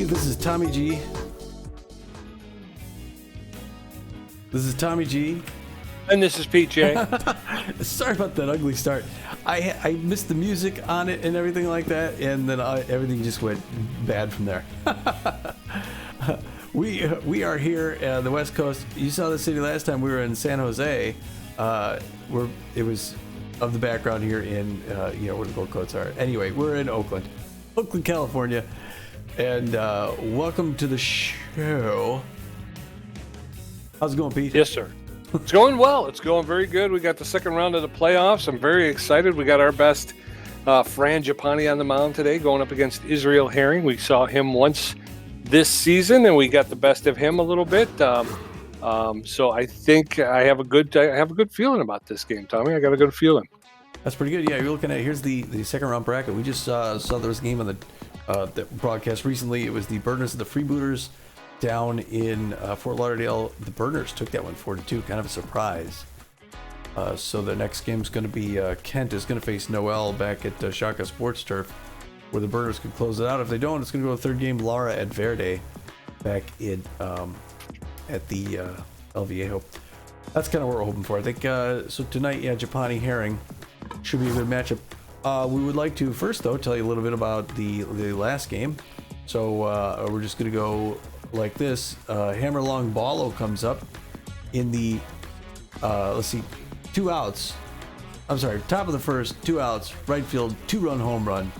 This is Tommy G. And this is PJ. Sorry about that ugly start. I missed the music on it and everything like that, and then everything just went bad from there. We are here at the West Coast. You saw the city last time. We were in San Jose. It was of the background here in where the Gold Coats are. Anyway, we're in Oakland, California, and welcome to the show. How's it going, Pete? Yes, sir. It's going well. It's going very good. We got the second round of the playoffs. I'm very excited. We got our best Fran Japani on the mound today, going up against Israel Herring. We saw him once this season, and we got the best of him a little bit. So I think I have a good feeling about this game, Tommy. I got a good feeling. That's pretty good. Yeah, you're looking at here's the second round bracket. We just saw there was a game on the broadcast recently. It was the Burners and the Freebooters down in Fort Lauderdale. The Burners took that one 4-2, kind of a surprise. So the next game is going to be Kent is going to face Noel back at Shaka Sports Turf, where the Burners can close it out. If they don't, it's going to go to third game. Lara at Verde back in at the El Viejo. That's kind of what we're hoping for. I think so tonight. Yeah, Japani Herring should be a good matchup. We would like to first though tell you a little bit about the last game. So we're just going to go like this. Hammer Long Ballo comes up in the let's see, 2 outs. I'm sorry, top of the first, 2 outs, right field, 2-run home run,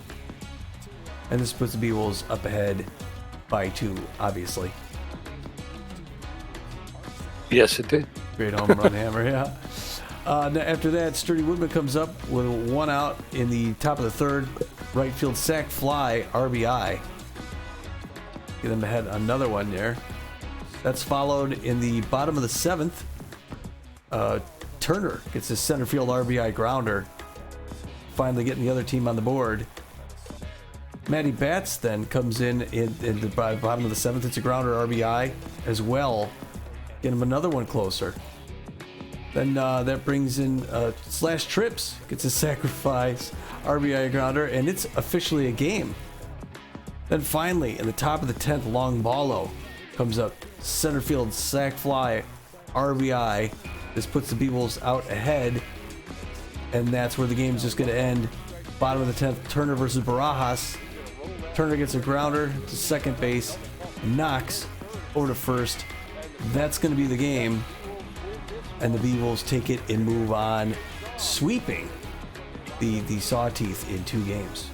and this puts the Beewolves up ahead by 2, obviously. Yes, it did. Great home run, Hammer. Yeah. After that, Sturdy Woodman comes up with 1 out in the top of the third, right field sac fly, RBI. Get them ahead another one there. That's followed in the bottom of the 7th. Turner gets his center field RBI grounder, finally getting the other team on the board. Matty Batts then comes in the bottom of the 7th. It's a grounder RBI as well. Get him another one closer. Then that brings in Slash Trips, gets a sacrifice RBI grounder, and it's officially a game. Then finally, in the top of the 10th, Long Ballo comes up, center field sac fly, RBI. This puts the Beewolves out ahead, and that's where the game is just going to end. Bottom of the 10th, Turner versus Barajas. Turner gets a grounder to second base, knocks over to first. That's going to be the game, and the Beewolves take it and move on, sweeping the Sawteeth in 2 games.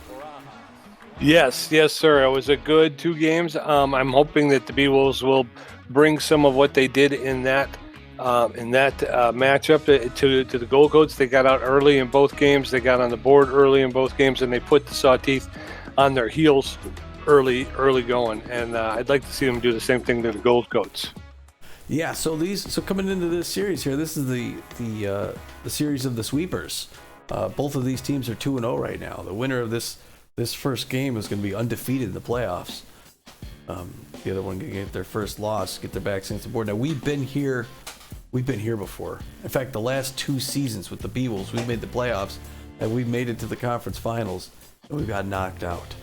Yes, sir. It was a good 2 games. I'm hoping that the Beewolves will bring some of what they did in that matchup to the Gold Coats. They got out early in both games. They got on the board early in both games, and they put the Sawteeth on their heels early going. And I'd like to see them do the same thing to the Gold Coats. Yeah. So coming into this series here, this is the series of the sweepers. Both of these teams are 2-0 right now. The winner of this first game is going to be undefeated in the playoffs. The other one going to get their first loss, get their backs against the board. Now we've been here before. In fact, the last 2 seasons with the Beewolves, we've made the playoffs, and we've made it to the conference finals, and we got knocked out.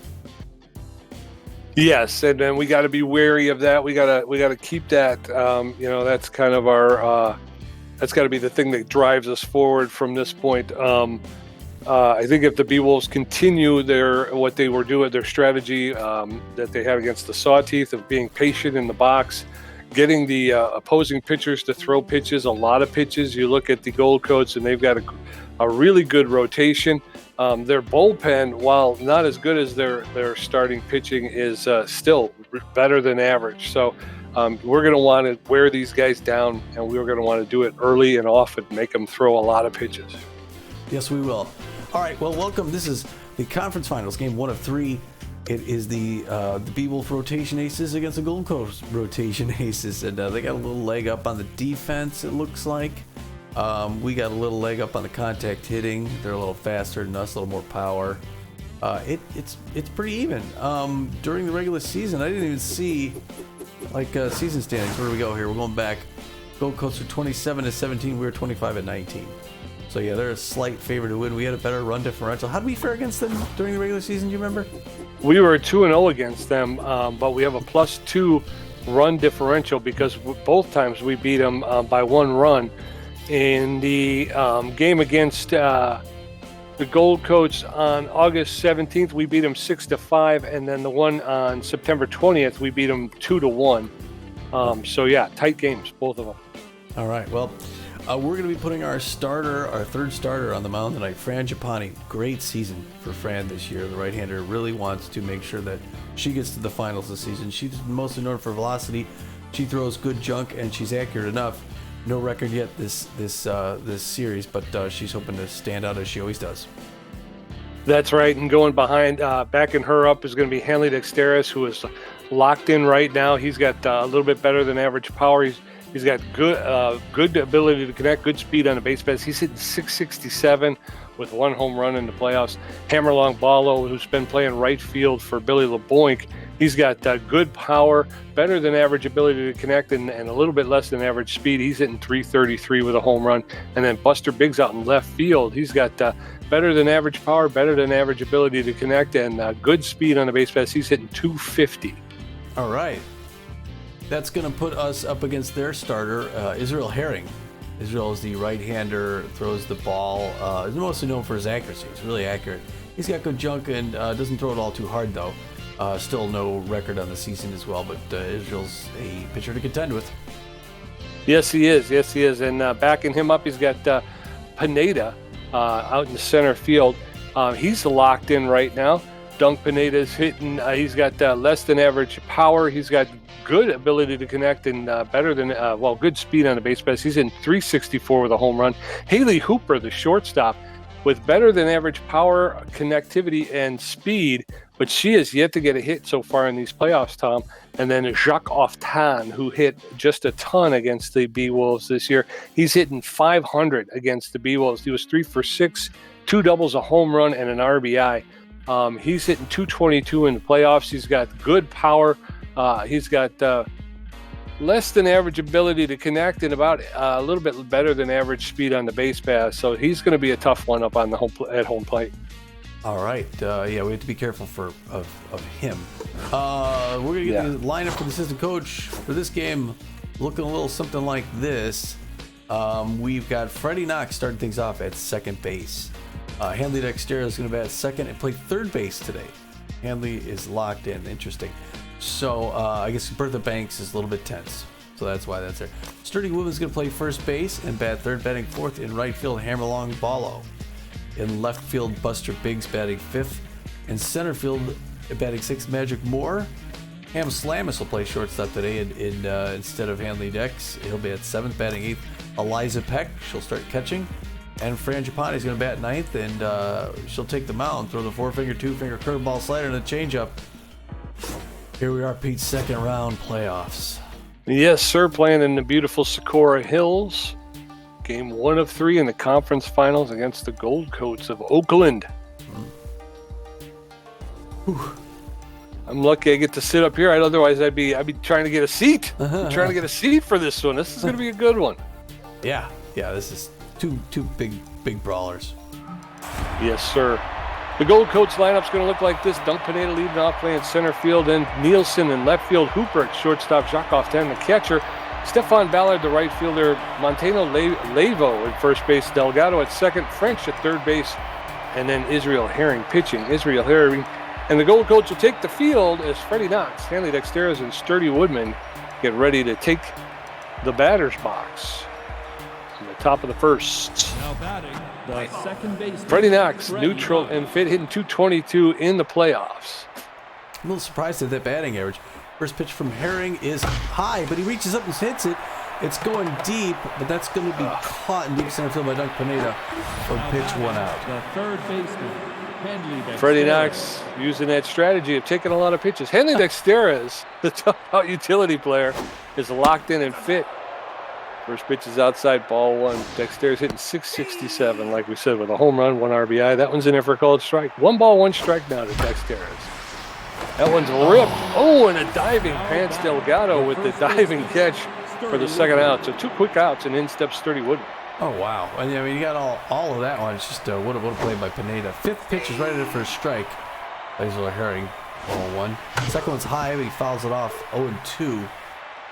Yes, and then we got to be wary of that. We got to keep that. That's kind of our. That's got to be the thing that drives us forward from this point. I think if the Beewolves continue what they were doing, their strategy that they had against the Sawteeth of being patient in the box, getting the opposing pitchers to throw pitches, a lot of pitches. You look at the Gold Coats, and they've got a really good rotation. Their bullpen, while not as good as their starting pitching, is still better than average. So we're going to want to wear these guys down, and we're going to want to do it early and often, make them throw a lot of pitches. Yes, we will. All right, well, welcome. This is the conference finals, game 1 of 3. It is the Beewolf rotation aces against the Gold Coast rotation aces, and they got a little leg up on the defense, it looks like. We got a little leg up on the contact hitting. They're a little faster than us, a little more power. It's pretty even. During the regular season, I didn't even see season standings. Where do we go here? We're going back. Gold Coast are 27-17. We were 25-19. So yeah, they're a slight favorite to win. We had a better run differential. How did we fare against them during the regular season? Do you remember? We were 2-0 against them, but we have a +2 run differential because both times we beat them by 1 run. In the game against the Gold Coats on August 17th, we beat them 6-5, and then the one on September 20th, we beat them 2-1. So yeah, tight games, both of them. All right, well, we're going to be putting our third starter on the mound tonight, Fran Giappani. Great season for Fran this year. The right-hander really wants to make sure that she gets to the finals this season. She's mostly known for velocity. She throws good junk, and she's accurate enough. No record yet this series, but she's hoping to stand out as she always does. That's right, and going behind, backing her up is going to be Hanley Dexteris, who is locked in right now. He's got a little bit better than average power. He's got good ability to connect, good speed on the base paths. He's hitting .667 with 1 home run in the playoffs. Hammerlong Ballo, who's been playing right field for Billy LeBoink, he's got good power, better than average ability to connect, and a little bit less than average speed. He's hitting .333 with a home run. And then Buster Biggs out in left field, he's got better than average power, better than average ability to connect, and good speed on the base paths. He's hitting .250. All right. That's going to put us up against their starter, Israel Herring. Israel is the right-hander, throws the ball. Is mostly known for his accuracy. He's really accurate. He's got good junk and doesn't throw it all too hard, though. Still no record on the season as well, but Israel's a pitcher to contend with. Yes, he is. And backing him up, he's got Pineda out in the center field. He's locked in right now. Dunk Pineda's hitting. He's got less than average power. He's got good ability to connect and better than good speed on the base paths. He's in .364 with a home run. Haley Hooper, the shortstop, with better than average power, connectivity, and speed, but she has yet to get a hit so far in these playoffs, Tom. And then Jacques Oftan, who hit just a ton against the Beewolves this year. He's hitting .500 against the Beewolves. He was 3 for 6, 2 doubles, a home run, and an RBI. He's hitting .222 in the playoffs. He's got good power. He's got less than average ability to connect and about a little bit better than average speed on the base pass. So he's going to be a tough one up on the home plate. All right. We have to be careful of him. We're going to get the lineup for the assistant coach for this game looking a little something like this. We've got Freddie Knox starting things off at second base. Hanley Dexter is going to bat second and play third base today. Hanley is locked in. Interesting. So I guess Bertha Banks is a little bit tense. So that's why that's there. Sturdy Woodman's going to play first base and bat third, batting fourth. In right field, Hammerlong Ballo. In left field, Buster Biggs batting fifth. In center field, batting sixth, Magic Moore. Ham Slamus will play shortstop today instead of Hanley Dex. He'll be at seventh, batting eighth. Eliza Peck, she'll start catching. And Fran Giappani is going to bat ninth, and she'll take the mound, throw the 4-finger, 2-finger curveball slider, and a changeup. Here we are, Pete, second round playoffs. Yes, sir, playing in the beautiful Socorro Hills. Game 1 of 3 in the conference finals against the Gold Coats of Oakland. I'm lucky I get to sit up here. Otherwise, I'd be trying to get a seat. I'm trying to get a seat for this one. This is going to be a good one. Yeah, this is two big brawlers. Yes, sir. The Gold Coats lineup's going to look like this. Dunk Pineda leading off, playing center field, and Nielsen in left field. Hooper at shortstop, Jacques Oftan the catcher. Stefan Ballard, the right fielder. Montano Lavo at first base. Delgado at second. French at third base. And then Israel Herring pitching. Israel Herring. And the Gold Coats will take the field as Freddie Knox, Hanley Dexteris, and Sturdy Woodman get ready to take the batter's box. On the top of the first. Now batting, the second baseman. Freddie Knox, neutral and fit, hitting .222 in the playoffs. I'm a little surprised at that batting average. First pitch from Herring is high, but he reaches up and hits it. It's going deep, but that's going to be caught in deep center field by Dunk Pineda for pitch one out. The third baseman, Hanley Dexteris. Freddie Knox using that strategy of taking a lot of pitches. Hanley Dexteris, the tough-out utility player, is locked in and fit. First pitch is outside, ball one. Dexteris hitting .667, like we said, with a home run, 1 RBI. That one's in there for a called strike. 1 ball, 1 strike now to Dexteris. That one's ripped. Oh, and a diving pants Delgado with the diving catch for the second out. So 2 quick outs, and in steps Sturdy Woodman. Oh, wow. And I mean, you got all of that one. It's just what a play by Pineda. Fifth pitch is right at it for a strike. Israel Herring. Ball 1. Second one's high, but he fouls it off. 0-2.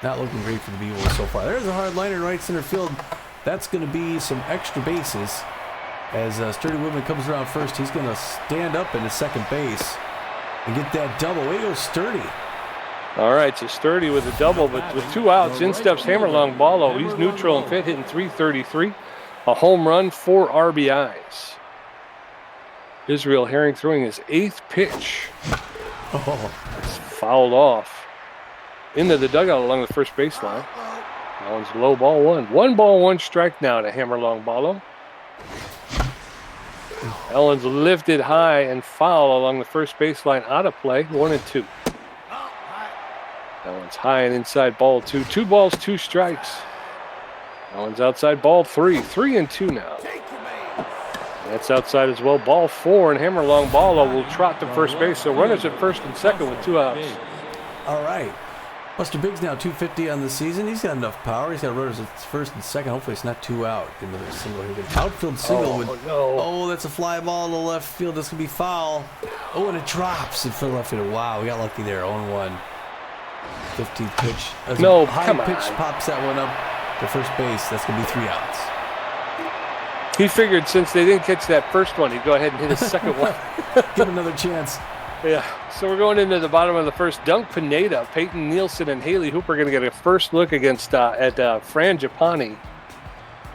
Not looking great for the Beewolves so far. There's a hard liner in right center field. That's going to be some extra bases. As Sturdy Woodman comes around first, he's going to stand up into second base and get that double. Way goes Sturdy. All right, so Sturdy with a double, but with 2 outs, in steps Hammerlong Ballo. He's neutral and fit, hitting .333. A home run, 4 RBIs. Israel Herring throwing his 8th pitch. Oh, It's fouled off into the dugout along the first baseline. That one's low, ball 1. 1-1 strike now to Hammerlong Ballo. Ellen's lifted high and foul along the first baseline, out of play, 1-2. That one's high and inside, ball 2. 2 balls, 2 strikes. That one's outside, ball 3. 3-2 now. That's outside as well, ball 4, and Hammerlong Ballo will trot to first base. So runners at first and second with 2 outs. all right. Buster Biggs now 250 on the season. He's got enough power. He's got runners at first and second. Hopefully it's not 2 out. Another single here. Outfield single. No. That's a fly ball to left field. That's going to be foul. Oh, and it drops in front of left field. Wow, we got lucky there. 0-1. 15th pitch. As No, a high come pitch on. pops that one up to first base. That's going to be 3 outs. He figured since they didn't catch that first one, he'd go ahead and hit his second one. Give him another chance. Yeah, so we're going into the bottom of the first. Dunk Pineda, Peyton Nielsen, and Haley Hooper are going to get a first look against Fran Japani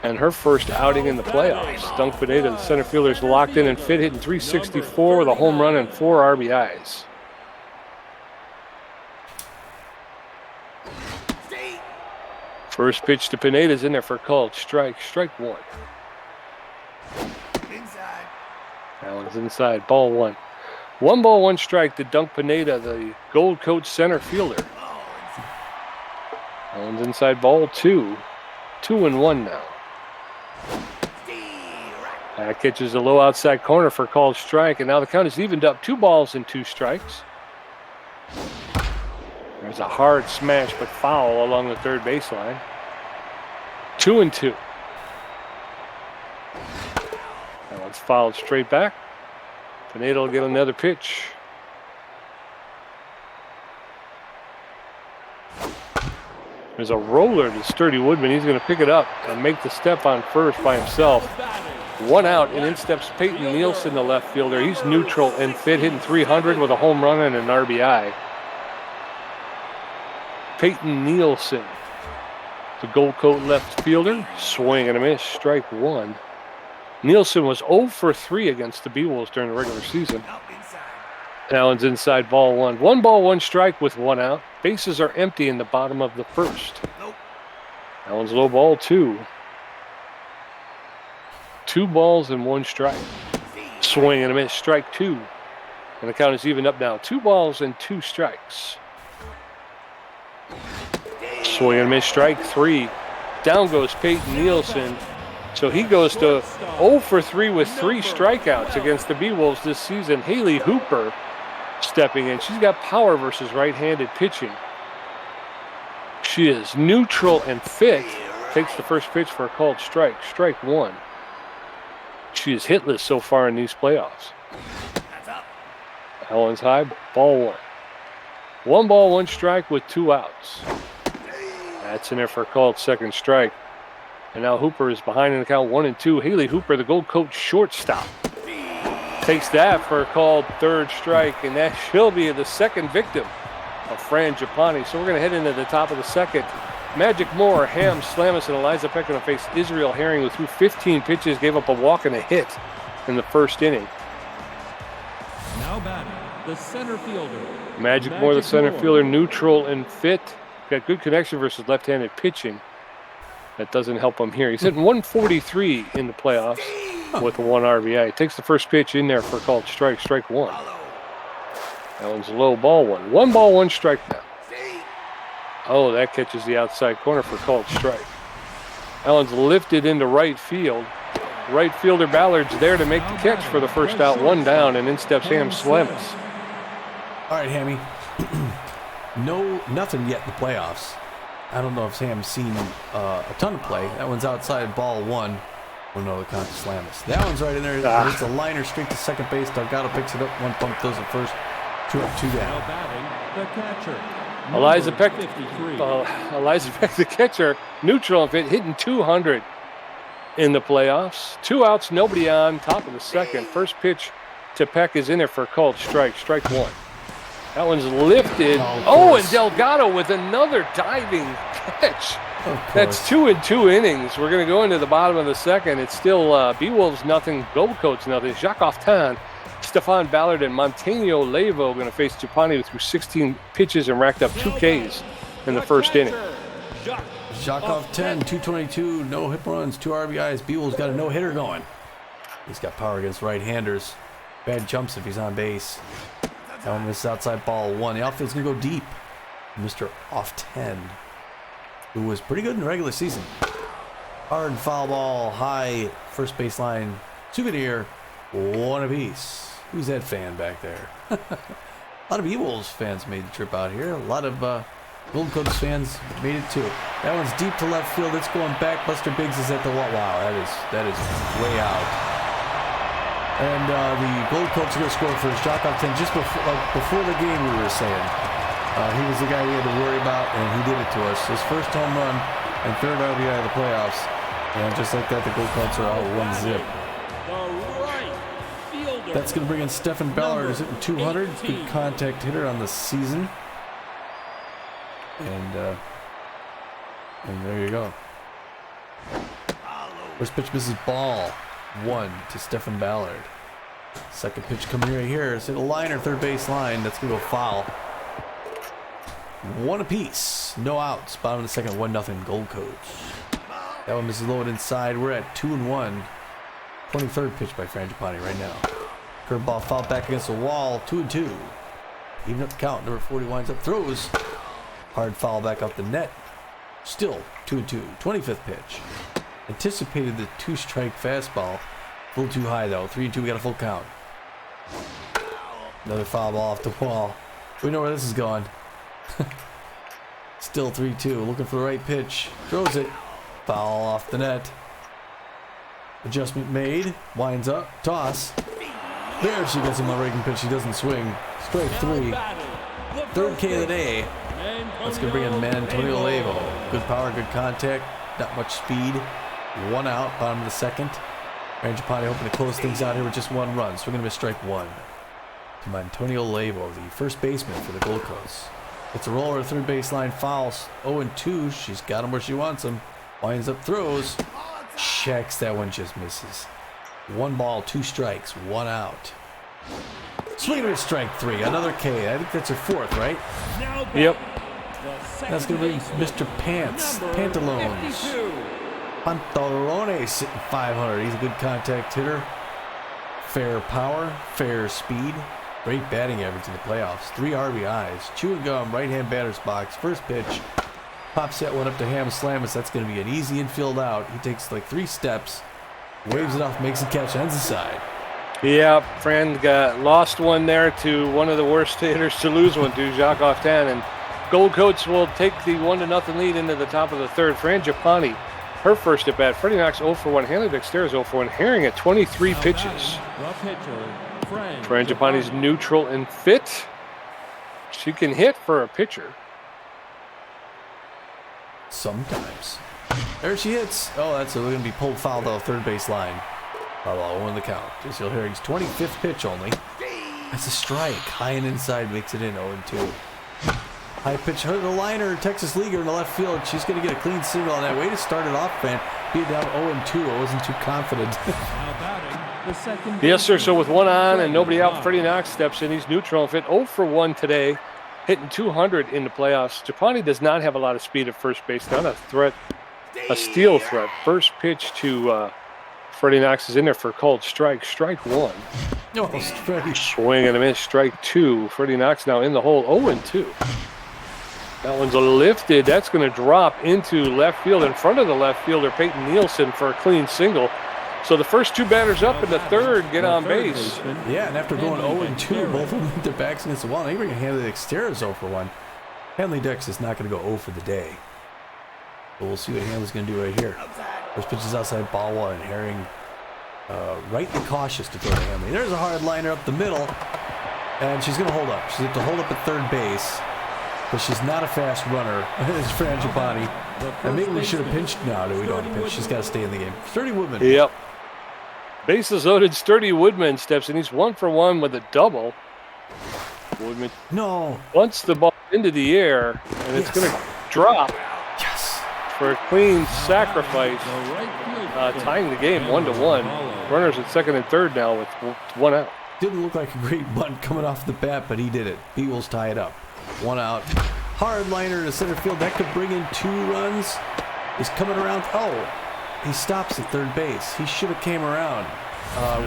and her first outing in the playoffs. Dunk Pineda, the center fielder, is locked in and fit, hitting .364 with a home run and 4 RBIs. First pitch to Pineda is in there for a called strike. Strike 1. That one's inside. Ball 1. 1-1 strike to Dunk Pineda, the Gold Coast center fielder. That one's inside, ball 2. 2-1 now. That catches a low outside corner for a called strike, and now the count is evened up. 2 balls and 2 strikes. There's a hard smash, but foul along the third baseline. 2-2. That one's fouled straight back. Pineda will get another pitch. There's a roller to Sturdy Woodman. He's going to pick it up and make the step on first by himself. 1 out, and in steps Peyton Nielsen, the left fielder. He's neutral and fit, hitting .300 with a home run and an RBI. Peyton Nielsen, the Gold Coast left fielder. Swing and a miss, strike 1. Nielsen was 0 for 3 against the Beewolves during the regular season. That one's inside, ball 1. 1-1 strike with 1 out. Bases are empty in the bottom of the first. That one's low, ball 2. 2 balls and 1 strike. Swing and a miss, strike 2. And the count is evened up now. 2 balls and 2 strikes. Swing and a miss, strike 3. Down goes Peyton Nielsen. So he goes to 0 for 3 with 3 strikeouts against the Beewolves this season. Haley Hooper stepping in. She's got power versus right-handed pitching. She is neutral and fit. Takes the first pitch for a called strike. Strike 1. She is hitless so far in these playoffs. That one's high. Ball 1. 1-1 strike with 2 outs. That's in there for a called second strike. And now Hooper is behind in the count 1-2. Haley Hooper, the Gold Coast shortstop, takes that for a called third strike, and that she'll be the second victim of Fran Japani. So we're going to head into the top of the second. Magic Moore, Ham Slamus, and Eliza Peck going to face Israel Herring, who threw 15 pitches, gave up a walk and a hit in the first inning. Now batting, the center fielder. Magic Moore, the center fielder, neutral and fit. Got good connection versus left-handed pitching. That doesn't help him here. He's hitting 143 in the playoffs with 1 RBI. He takes the first pitch in there for a called strike. Strike 1. That one's low, ball 1. 1-1 strike now. Oh, that catches the outside corner for a called strike. That one's lifted into right field. Right fielder Ballard's there to make the catch for the first out. 1 down, and in steps Ham Slamus. All right, Hammy. Nothing yet in the playoffs. I don't know if Sam's seen a ton of play. That one's outside, ball 1. Oh no, the count to Slamus. That one's right in there. It's a liner straight to second base. Delgado picks it up. 1 pump does it first. 2 up, 2 Now down. batting, the catcher. Eliza number Peck, 53. Eliza Peck, the catcher, neutral and fit, hitting 200 in the playoffs. 2 outs, nobody on, top of the second. First pitch to Peck is in there for a called strike. Strike 1. That one's lifted. Oh, and Delgado with another diving catch. That's 2 in 2 innings. We're going to go into the bottom of the second. It's still Beewolves nothing, Gold Coats nothing. Jacques Oftan, Stefan Ballard, and Montaño Levo going to face Trapani through 16 pitches and racked up 2 Ks in the first inning. Jacques Oftan, 222, no hit runs, 2 RBIs. Beewolves got a no-hitter going. He's got power against right-handers. Bad jumps if he's on base. That one misses outside ball 1. The outfield's going to go deep. Mr. Oftan, who was pretty good in the regular season. Hard foul ball, high first baseline. Souvenir, 1 apiece. Who's that fan back there? A lot of Beewolves fans made the trip out here. A lot of Gold Coats fans made it too. That one's deep to left field. It's going back. Buster Biggs is at the wall. Wow, that is way out. And the Gold Coats are going to score first. Jacques Oftan, just before the game, we were saying. He was the guy we had to worry about, and he did it to us. His first home run and 3rd RBI of the playoffs. And just like that, the Gold Coats are out 1-0. That's going to bring in Stefan Ballard, who's hitting 200. Good contact hitter on the season. And there you go. First pitch misses ball. 1 to Stefan Ballard. Second pitch coming right here. It's hit a liner, third base line. That's going to go foul. 1 apiece. No outs. Bottom of the second, 1-0 Gold Coats. That one misses low and inside. We're at 2-1. 23rd pitch by Frangipani right now. Curveball fouled back against the wall. 2-2. Even up the count. Number 40 winds up, throws. Hard foul back up the net. Still 2-2. 25th pitch. Anticipated the 2-strike fastball. A little too high though. 3-2. We got a full count. Another foul ball off the wall. We know where this is going. Still 3-2. Looking for the right pitch. Throws it. Foul off the net. Adjustment made. Winds up. Toss. There she gets him on a breaking pitch. She doesn't swing. Strike 3. 3rd K of the day. That's going to bring in Montaño Levo. Good power, good contact. Not much speed. 1 out. Bottom of the second. Frangipani hoping to close things out here with just 1 run. So we're going to miss strike 1. To Montaño Levo, the first baseman for the Gold Coast. It's a roller, 3rd baseline, fouls. 0-2. She's got him where she wants him. Winds up, throws. Checks. That one just misses. 1 ball, 2 strikes, 1 out. Swing and a strike 3. Another K. I think that's her 4th, right? Yep. That's going to be Mr. Pants. Pantalones. Pantalones sitting 500. He's a good contact hitter. Fair power, fair speed. Great batting average in the playoffs. 3 RBIs. Chewing gum, right-hand batter's box. First pitch. Pops that one up to Ham Slamus. That's going to be an easy infield out. He takes like 3 steps. Waves it off, makes a catch, ends the side. Yeah, Fran lost one there to one of the worst hitters to lose one to, Jacques Oftan. And Gold Coats will take the 1-0 lead into the top of the 3rd. Frangipani, her first at bat. Freddie Knox 0 for 1. Hanley Dexter 0 for 1. Herring at 23 pitches. Frangipani's neutral and fit. She can hit for a pitcher. Sometimes. There she hits. Oh, that's going to be pulled foul though. 3rd base line. Foul on the count. J.C.L. Herring's 25th pitch only. That's a strike. High and inside makes it in 0-2. High pitch, hurt the liner. Texas Leaguer in the left field. She's going to get a clean single on that. Way to start it off, man. Be down 0-2. I wasn't too confident. Yes, sir. So with 1 on and nobody out, Freddie Knox steps in. He's neutral and fit. 0 for 1 today. Hitting 200 in the playoffs. Trapani does not have a lot of speed at first base. Not a threat. A steal threat. First pitch to Freddie Knox is in there for a called strike. Strike 1. Oh, strike. Swing and a miss. Strike 2. Freddie Knox now in the hole. 0-2. That one's lifted. That's going to drop into left field in front of the left fielder, Peyton Nielsen, for a clean single. So the first 2 batters up in the 3rd get on base. Yeah, and after going 0-2, both of them hit their backs against the wall. Now you bring Hanley Dexter 0 for 1. Hanley Dex is not going to go 0 for the day. But we'll see what Hanley's going to do right here. First pitch is outside ball 1. Herring rightly cautious to throw to Hanley. There's a hard liner up the middle. And she's going to hold up. She's going to hold up at third base. But she's not a fast runner. It's Fran Giappani. And maybe we should have pinched. No, we don't have to pinch. She's got to stay in the game. Sturdy Woodman. Yep. Bases loaded. Sturdy Woodman steps in. He's 1 for 1 with a double. Woodman bunts the ball into the air, and it's going to drop. Yes. For a clean sacrifice, tying the game 1-1. Runners at second and third now with 1 out. Didn't look like a great bunt coming off the bat, but he did it. Beewolves tie it up. 1 out. Hard liner to center field. That could bring in 2 runs. He's coming around. Oh, he stops at third base. He should have came around.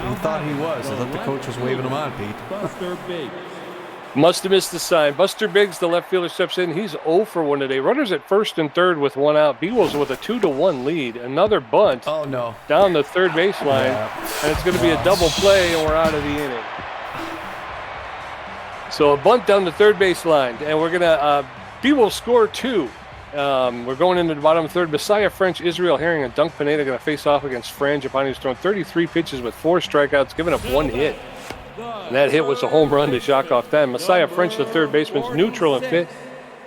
He thought he was. I thought the coach was waving him on, Pete. Buster Biggs. Must have missed the sign. Buster Biggs, the left fielder, steps in. He's 0 for 1 today. Runners at first and third with 1 out. Beewolves with a 2-1 lead. Another bunt. Oh, no. Down the third baseline. And it's going to be a double play, and we're out of the inning. So a bunt down the third baseline. And we're going to Beewolves score 2. We're going into the bottom of the third. Messiah French, Israel Herring, and Dunk Pineda going to face off against Fran Giappani, who's thrown 33 pitches with 4 strikeouts, giving up 1 hit. And that hit was a home run to Jacques Ten. Messiah French, the third baseman's neutral and fit,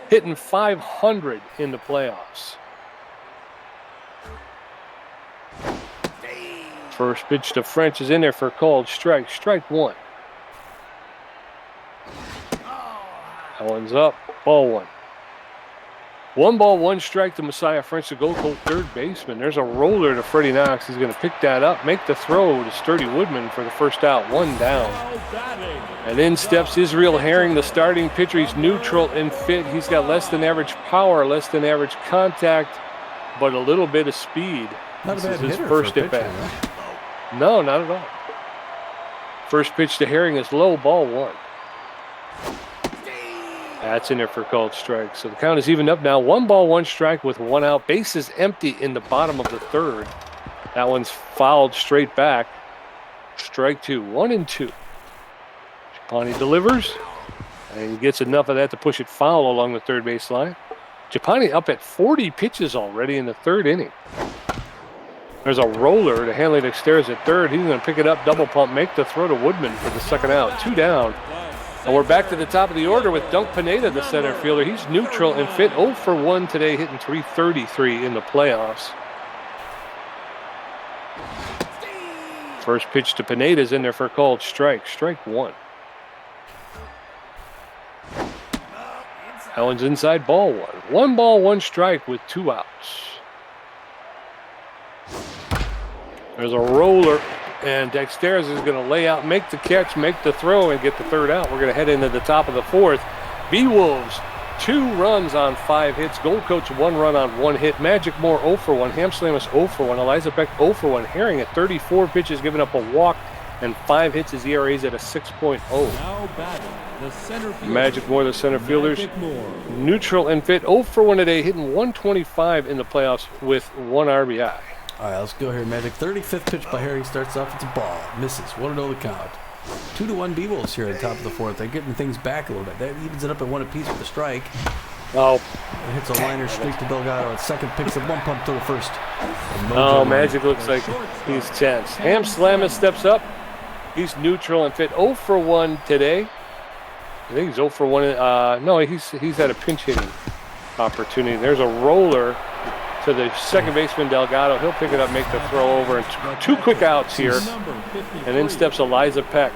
hitting .500 in the playoffs. First pitch to French is in there for a called strike. Strike 1. That one's up. Ball 1. 1 ball, 1 strike to Messiah French, the Gold Coat third baseman. There's a roller to Freddie Knox. He's going to pick that up, make the throw to Sturdy Woodman for the first out. 1 down. And in steps Israel Herring, the starting pitcher. He's neutral and fit. He's got less than average power, less than average contact, but a little bit of speed. Not this a bad is his hitter first for a at pitcher, bat. huh? No, not at all. First pitch to Herring is low, ball 1. That's in there for a called strike. So the count is evened up now. 1 ball, 1 strike with 1 out. Bases empty in the bottom of the third. That one's fouled straight back. Strike 2. 1-2. Giappani delivers. And he gets enough of that to push it foul along the third baseline. Giappani up at 40 pitches already in the third inning. There's a roller to Hanley Dexter's at third. He's going to pick it up, double pump, make the throw to Woodman for the second out. 2 down. And we're back to the top of the order with Dunk Pineda, the center fielder. He's neutral and fit. 0 for 1 today, hitting .333 in the playoffs. First pitch to Pineda's in there for a called strike. Strike 1. That one's inside, ball 1. 1 ball, 1 strike with 2 outs. There's a roller. And Dexteris is going to lay out, make the catch, make the throw, and get the third out. We're going to head into the top of the fourth. Beewolves, 2 runs on 5 hits. Gold Coats, 1 run on 1 hit. Magic Moore, 0 for 1. Hamslamus, 0 for 1. Eliza Beck, 0 for 1. Herring at 34 pitches, giving up a walk and 5 hits. His ERA is at a 6.0. Now batting, the center fielder. Magic Moore, the center fielders, neutral and fit. 0 for 1 today, hitting .125 in the playoffs with 1 RBI. All right, let's go here, Magic. 35th pitch by Harry starts off. It's a ball. Misses. 1-0 the count. 2-1 Beewolves here at the top of the fourth. They're getting things back a little bit. That evens it up at 1 apiece with a strike. Oh. It hits a liner straight to Delgado. At second, picks up 1 pump to the first. Oh, Magic looks like he's tense. Hamslamus steps up. He's neutral and fit. 0 for 1 today. I think he's 0 for 1. No, he's had a pinch hitting opportunity. There's a roller to the second baseman, Delgado. He'll pick it up, make the throw over, and 2 quick outs here. And in steps Eliza Peck.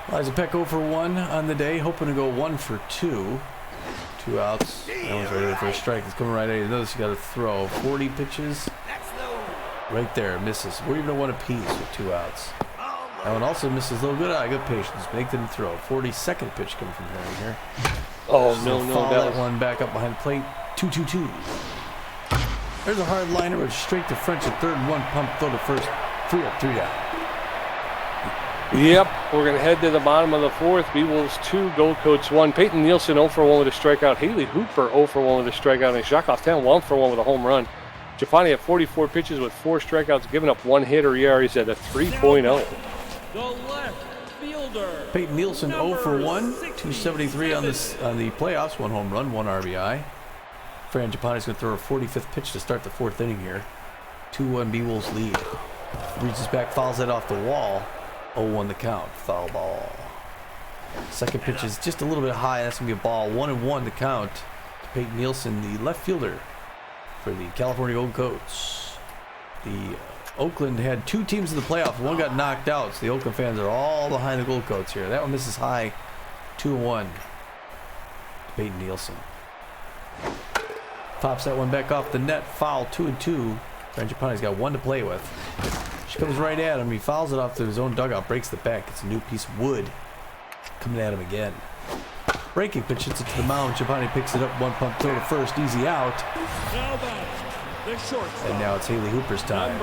Eliza Peck 0 for 1 on the day, hoping to go 1 for 2. 2 outs. That one's right there for a strike. It's coming right at you. Notice you got to throw 40 pitches. Right there, misses. We're even at 1 apiece with 2 outs. That one also misses a little good. Good patience. Make them throw. 42nd pitch coming from Harry here. Oh, no. That one back up behind the plate. 2-2-2. There's a hard liner, but straight to French at third, 1 pump, throw to first, 3 up, 3 down. Yep, we're going to head to the bottom of the fourth. Beewolves 2, Gold Coats 1. Peyton Nielsen 0 for 1 with a strikeout. Haley Hooper 0 for 1 with a strikeout. And Jacques Ten 1 for 1 with a home run. Giappani at 44 pitches with 4 strikeouts, giving up 1 hit, or ERA's at a 3.0. The left fielder. Peyton Nielsen 0 for 1, 273 on the playoffs, 1 home run, 1 RBI. Fran Giappani's going to throw a 45th pitch to start the 4th inning here. 2-1 Beewolves lead. Reaches back, fouls that off the wall. 0-1 the count. Foul ball. Second pitch is just a little bit high. That's going to be a ball. 1-1 to count. Peyton Nielsen, the left fielder for the California Gold Coats. The Oakland had 2 teams in the playoffs. One got knocked out, so the Oakland fans are all behind the Gold Coats here. That one misses high. 2-1 to Peyton Nielsen. Pops that one back off the net. Foul. 2-2. Frangipani's got 1 to play with. She comes right at him. He fouls it off to his own dugout. Breaks the back. It's a new piece of wood. Coming at him again. Breaking pitch hits it to the mound. Giovanni picks it up. 1 pump throw to first. Easy out. And now it's Haley Hooper's time.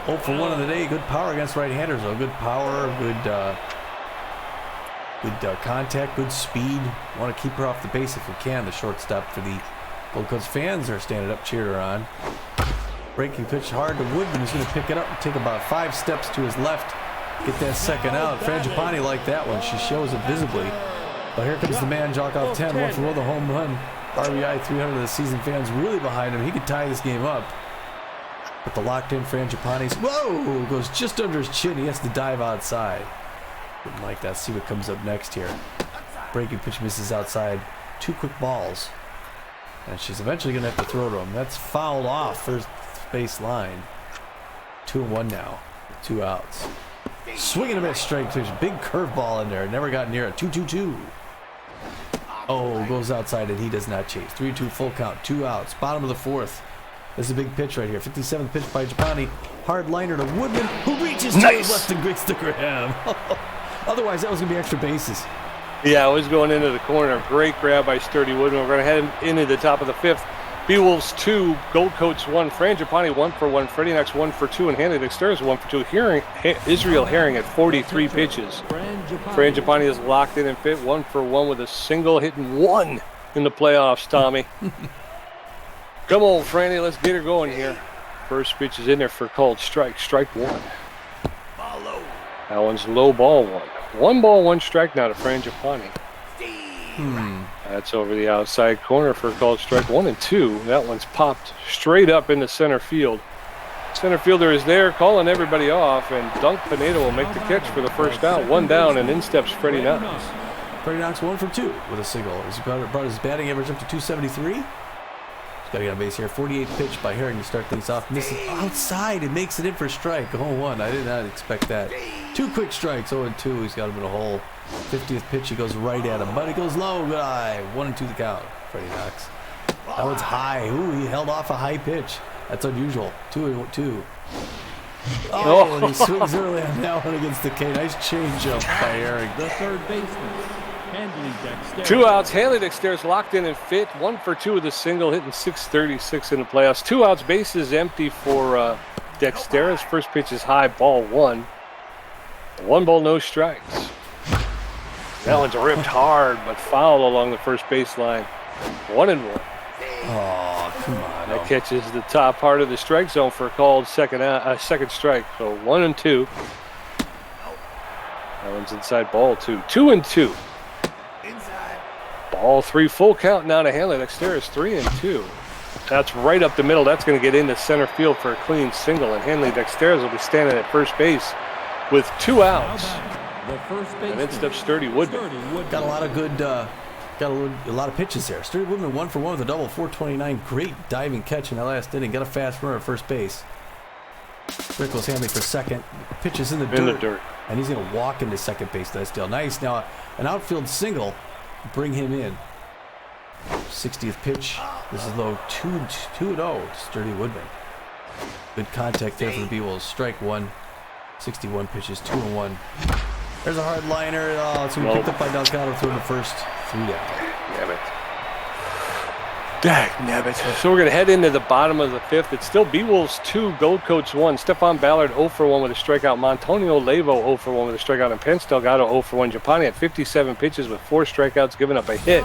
0 for 1 of the day. Good power against right-handers, though. Good power. Good contact. Good speed. Want to keep her off the base if we can. The shortstop for the Gold Coast fans are standing up, cheering her on. Breaking pitch hard to Woodman, who's going to pick it up and take about 5 steps to his left. Get that second out. Frangipani liked that one. She shows it visibly. But here comes the man, Jock off 10. 1 for 1, the home run. RBI 300 of the season fans really behind him. He could tie this game up. But the locked in Frangipani's, whoa, goes just under his chin. He has to dive outside. Didn't like that. See what comes up next here. Breaking pitch misses outside. 2 quick balls. And she's eventually going to have to throw to him. That's fouled off first base line. 2-1 now. 2 outs. Swinging a bit straight. There's a big curveball in there. Never got near it. 2-2-2. Oh, goes outside and he does not chase. 3-2 full count. 2 outs. Bottom of the 4th. This is a big pitch right here. 57th pitch by Giovanni. Hard liner to Woodman, who reaches to his left and gets the grab. Otherwise, that was going to be extra bases. Yeah, it was going into the corner. Great grab by Sturdy Woodman. We're going to head into the top of the 5th. Beewolves 2, Gold Coats 1, Frangipani 1 for 1, Freddie Knox 1 for 2, and Hanley Dexter's 1 for 2. Israel Herring at 43 pitches. Frangipani is locked in and fit, 1 for 1 with a single, hitting 1 in the playoffs, Tommy. Come on, Franny, let's get her going here. First pitch is in there for called strike. Strike 1. That one's low ball 1. 1 ball, 1 strike now to Frangipani. That's over the outside corner for called strike 1 and 2. That one's popped straight up into center field. Center fielder is there calling everybody off, and Dunk Pinedo will make the catch for the first out. 1 down, and in steps Freddie Knox. Freddie Knox 1 for 2 with a single. He's brought his batting average up to 273. He's got to get on base here. 48th pitch by Herring to start things off. Misses outside and makes it in for strike. 0-1. I did not expect that. 2 quick strikes. 0-2. He's got him in a hole. 50th pitch. He goes right at him, but he goes low. Good eye. 1-2 the count. Freddie Knox. That one's high. Ooh, he held off a high pitch. That's unusual. 2-2. Oh, and he swings early on that one against the K. Nice change up by Herring. The third baseman, Hanley Dexter. 2 outs. Hanley Dexter's locked in and fit. 1 for 2 with a single, hitting 636 in the playoffs. 2 outs. Bases empty for Dexter. His first pitch is high, ball 1. 1 ball, no strikes. That one's ripped hard, but foul along the first baseline. 1-1. Oh, come on. That catches the top part of the strike zone for a called second strike. So 1-2. That one's inside ball 2. 2-2. Ball 3 full count now to Hanley. Dexter is 3-2. That's right up the middle. That's going to get into center field for a clean single. And Hanley Dexter will be standing at first base with 2 outs. The first baseman, And then steps Sturdy Woodman. Got a lot of good, got a lot of pitches there. Sturdy Woodman 1 for 1 with a double, 429. Great diving catch in that last inning. Got a fast runner at first base. Rickles Hanley for second. Pitches in the dirt. And he's going to walk into second base. That's still nice. Now an outfield single. Bring him in. 60th pitch. This is low. 2-0. Sturdy Woodman. Good contact there for the Beewolves. Strike 1. 61 pitches. 2-1. There's a hard liner. Oh, it's going to be picked up by Delgado through the first. 3 down. Dagnabbit. So we're going to head into the bottom of the 5th. It's still Beewolves 2, Gold Coats 1. Stephon Ballard 0 for 1 with a strikeout. Montonio Levo 0 for 1 with a strikeout. And Pence Delgado 0 for 1. Giovanni at 57 pitches with 4 strikeouts, giving up a hit.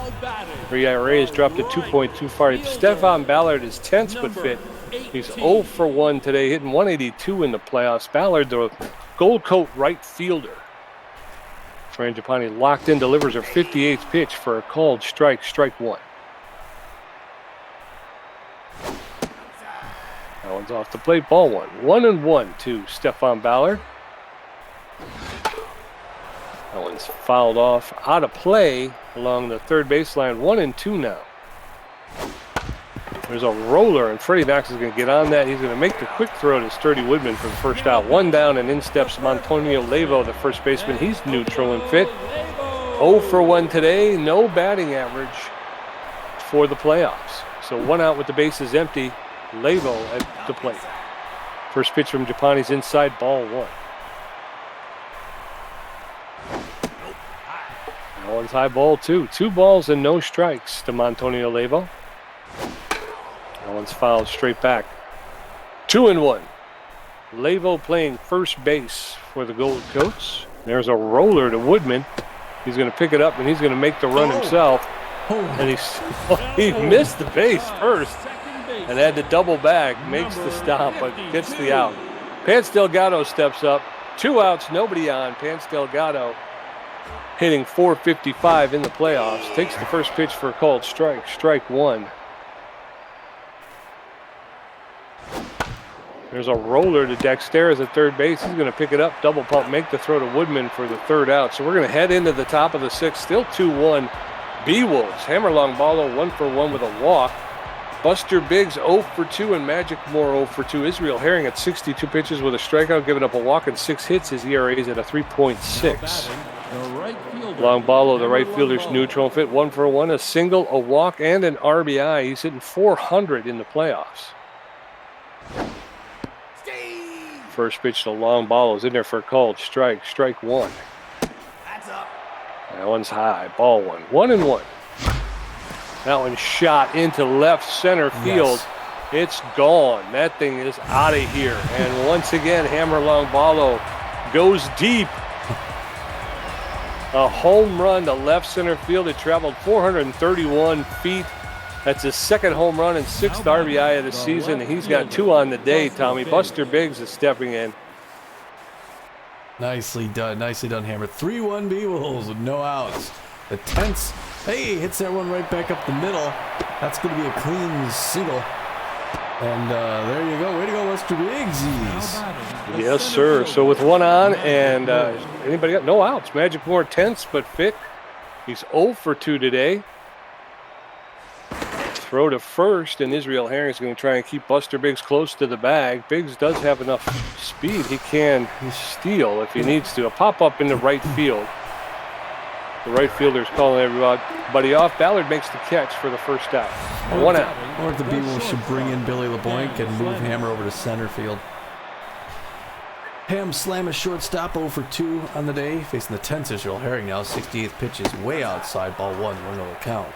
ERA has dropped to 2.24. Stephon Ballard is tense but fit. He's 0 for 1 today, hitting 182 in the playoffs. Ballard, the Gold Coat right fielder. Frangipani locked in, delivers her 58th pitch for a called strike. Strike 1. That one's off the plate, ball 1. 1-1 to Stephon Ballard. That one is fouled off, out of play along the third baseline. 1-2 now. There's a roller, and Freddie Knox is going to get on that. He's going to make the quick throw to Sturdy Woodman for the first out. One down, and in steps Montonio Levo, the first baseman. He's neutral and fit. 0 for 1 today. No batting average for the playoffs. So 1 out with the bases empty. Levo at the plate. First pitch from Japani's inside, ball 1. That one's high, ball 2. 2 balls and no strikes to Montonio Levo. That one's fouled straight back. 2-1. Levo playing first base for the Gold Coats. There's a roller to Woodman. He's going to pick it up and he's going to make the run himself. And he missed the base first and had to double back. Makes the stop but gets the out. Pants Delgado steps up. 2 outs, nobody on. Pants Delgado hitting .455 in the playoffs. Takes the first pitch for a called strike. Strike 1. There's a roller to Dexter's at third base. He's going to pick it up, double pump, make the throw to Woodman for the 3rd out. So we're going to head into the top of the 6th. Still 2-1. Beewolves, hammer long ball, 1 for 1 with a walk. Buster Biggs 0 for 2 and Magic Moore 0 for 2. Israel Herring at 62 pitches with a strikeout, giving up a walk and 6 hits. His ERA is at a 3.6. Long ball, the right fielder's neutral and fit. 1 for 1, a single, a walk, and an RBI. He's hitting .400 in the playoffs. First pitch to long ball is in there for a called strike. Strike 1. That's up. That one's high. Ball 1. 1-1. That one shot into left center field. Yes. It's gone. That thing is out of here. And once again, hammer long ballo goes deep. A home run to left center field. It traveled 431 feet. That's his 2nd home run and 6th RBI of the season. He's got 2 on the day, Tommy. Buster Biggs is stepping in. Nicely done, Hammer. 3-1 Beewolves with no outs. The 10th, hey, hits that one right back up the middle. That's going to be a clean single. And there you go. Way to go, Buster Biggs. Yes, sir. So with 1 on and anybody got no outs. Magic Moore 10th, but fit. He's 0 for 2 today. Throw to first, and Israel Herring is going to try and keep Buster Biggs close to the bag. Biggs does have enough speed. He can steal if he needs to. A pop-up in the right field. The right fielder's calling everybody off. Ballard makes the catch for the first out. 1 out. Or the Beewolves should bring in Billy LeBlanc and move Hammer over to center field. Ham slam a shortstop 0 for 2 on the day. Facing the 10th Israel Herring now. 68th pitch is way outside. Ball 1. 1-0 count.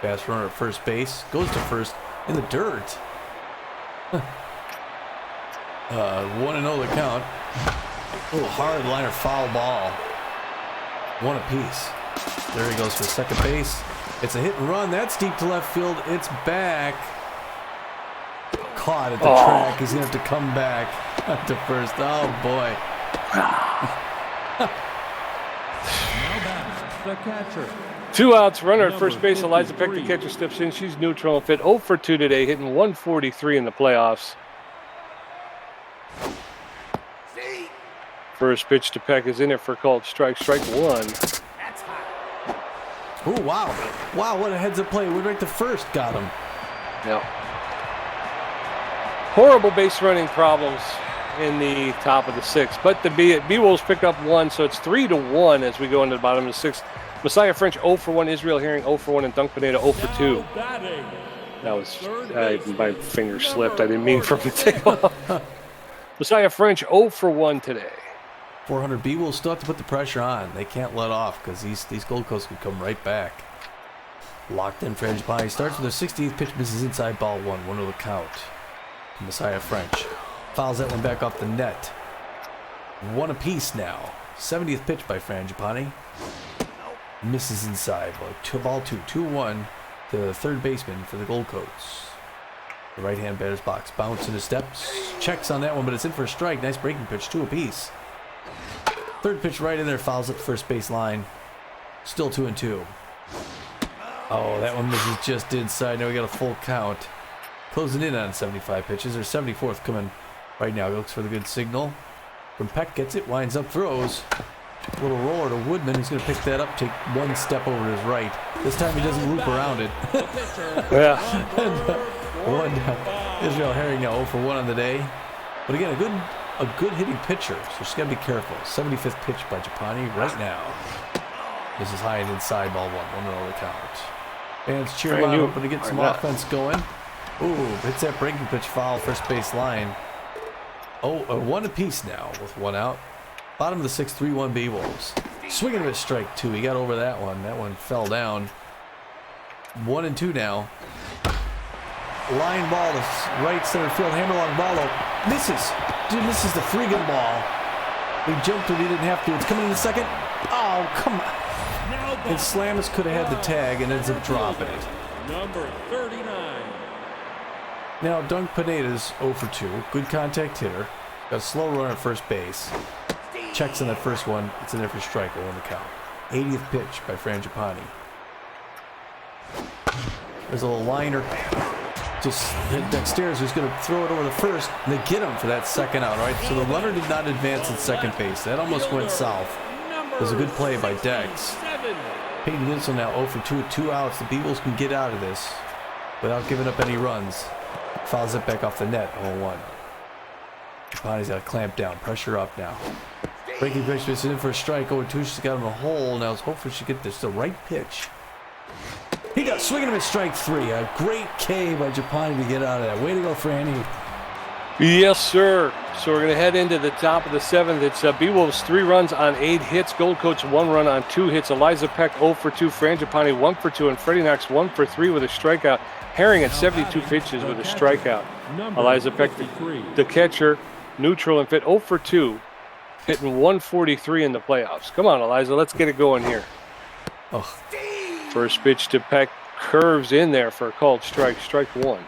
Fast runner at first base. Goes to first in the dirt. 1-0 the count. A little hard liner foul ball. 1 apiece. There he goes for second base. It's a hit and run. That's deep to left field. It's back. Caught at the track. He's going to have to come back to first. Oh, boy. The catcher. 2 outs, runner at first base. Eliza Peck, the catcher, steps in. She's neutral and fit. 0 for 2 today, hitting 143 in the playoffs. First pitch to Peck is in it for called strike. Strike 1. That's high. Oh, wow. Wow, what a heads-up play. Went right to first. Got him. Yeah. Horrible base running problems in the top of the 6th. But the Beewolves pick up 1, so it's 3-1 as we go into the bottom of the 6th. Messiah French 0 for 1, Israel Herring 0 for 1, and Dunk Pineda 0 for 2. That was, my finger slipped. I didn't mean for me to take off. Messiah French 0 for 1 today. 400 Beewolves still have to put the pressure on. They can't let off because these Gold Coast can come right back. Locked in Frangipani. Starts with their 60th pitch, misses inside, ball 1. 1-0 the count. Messiah French fouls that one back off the net. 1 apiece now. 70th pitch by Frangipani. Misses inside. Ball 2. 2-1 to the third baseman for the Gold Coats. The right-hand batter's box. Bounce into steps. Checks on that one, but it's in for a strike. Nice breaking pitch. 2 apiece. Third pitch right in there. Fouls at the first base line. Still 2-2. Oh, that one misses just inside. Now we got a full count. Closing in on 75 pitches. Their 74th coming right now. He looks for the good signal. From Peck, gets it. Winds up, throws. A little roller to Woodman, who's going to pick that up, take one step over to his right. This time he doesn't loop around it. Yeah. One down. Israel Herring now 0 for 1 on the day. But again, a good hitting pitcher, so she's got to be careful. 75th pitch by Japani right now. This is high and inside, ball 1-0 the count. Fans cheer loud, hoping to get some offense going. Ooh, hits that breaking pitch foul, first base line. Oh, one apiece now with 1 out. Bottom of the 6th, 3-1 Beewolves. Swinging at strike 2. He got over that one. That one fell down. 1-2 now. Line ball to right center field. Hammer long ball. Misses. Dude, misses the freaking ball. He jumped when he didn't have to. It's coming in the second. Oh, come on. And Slamus could have had the tag and ends up dropping it. Number 39. Now, Dunk Pineda's 0 for 2. Good contact hitter. Got a slow run at first base. Checks on that first one. It's in there for strike. 0 on the count. 80th pitch by Frangipani. There's a little liner. Just hit Dexter's who's going to throw it over the first. And they get him for that second out, right? So the runner did not advance at second base. That almost went south. It was a good play by Dex. Peyton Winslow now 0 for 2 with 2 outs. The Beagles can get out of this without giving up any runs. Fouls it back off the net, 0-1. Japani's got to clamp down. Pressure up now. Breaking pitch is in for a strike. 0-2. She's got him a hole. Now it's hopefully she get this the right pitch. He got swinging him at strike 3. A great K by Japani to get out of that. Way to go, Franny. Yes, sir. So we're going to head into the top of the 7th. It's Beewolves 3 runs on 8 hits. Gold Coach 1 run on 2 hits. Eliza Peck 0 for 2. Frangipani 1 for 2. And Freddie Knox 1 for 3 with a strikeout. Herring at 72 pitches with a strikeout. Eliza Peck, the catcher, neutral and fit 0 for 2. Hitting 143 in the playoffs. Come on, Eliza. Let's get it going here. Oh. First pitch to Peck. Curves in there for a called strike. Strike 1.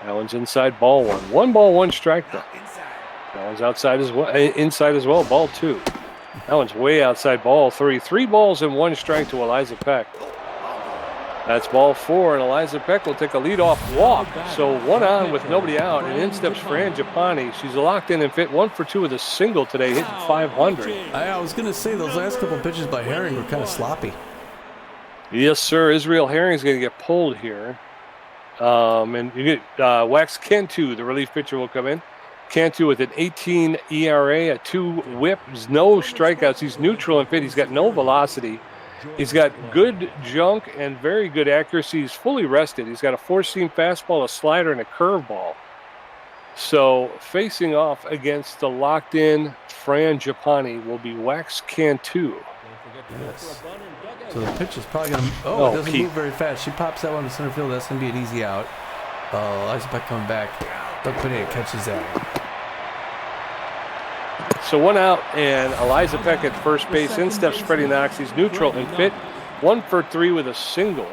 That one's inside, ball 1. 1 ball, 1 strike though. That one's outside as well, inside as well, ball 2. That one's way outside, ball 3. 3 balls and 1 strike to Eliza Peck. That's ball 4, and Eliza Peck will take a leadoff walk. So 1 on with nobody out, and in steps Frangipani. She's locked in and fit 1 for 2 with a single today, hitting 500. I was going to say those last couple pitches by Herring were kind of sloppy. Yes, sir. Israel Herring's going to get pulled here. And you get Wax Cantu, the relief pitcher, will come in. Cantu with an 18 ERA, a 2 whip, no strikeouts. He's neutral and fit. He's got no velocity. He's got good junk and very good accuracy. He's fully rested. He's got a 4-seam fastball, a slider, and a curveball. So facing off against the locked-in Frangipani will be Wax Cantu. Yes. So the pitch is probably going to... it doesn't move very fast. She pops that one to center field. That's going to be an easy out. Eliza Peck coming back. Doug Pineda catches that. So 1 out, and Eliza Peck at first base. In steps Freddie Knox. He's neutral and fit. 1 for 3 with a single.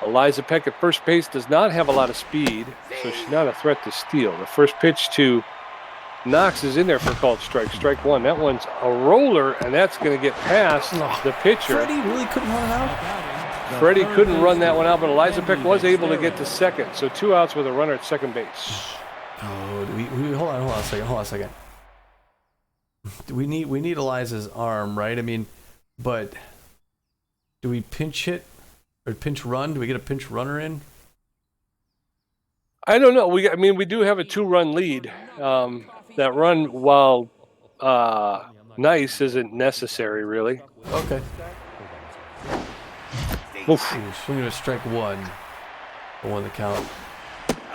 Eliza Peck at first base does not have a lot of speed, so she's not a threat to steal. The first pitch to Knox is in there for a called strike. Strike 1. That one's a roller, and that's going to get past the pitcher. Freddie really couldn't run it out? Freddie couldn't run that one out, but Eliza Peck was able to get to second. So 2 outs with a runner at second base. Oh, hold on a second. We need Eliza's arm, right? I mean, but do we pinch hit or pinch run? Do we get a pinch runner in? I don't know. We do have a 2-run lead. That run, while nice, isn't necessary, really. Okay. Oof. Swinging a strike 1. 1 the count.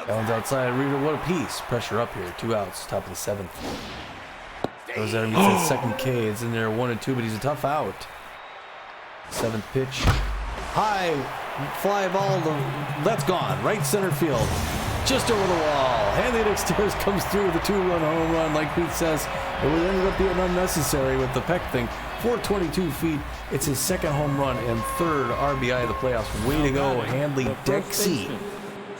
That one's outside. Rita, what a piece. Pressure up here. 2 outs. Top of the 7th. Goes there and meets that second K. It's in there 1-2, but he's a tough out. 7th pitch. High fly ball. That's gone. Right center field. Just over the wall. Hanley Dexter's comes through with a 2-run home run, like Pete says. It would ended up being unnecessary with the Peck thing. 422 feet. It's his 2nd home run and 3rd RBI of the playoffs. Way to go, Handley Dexy.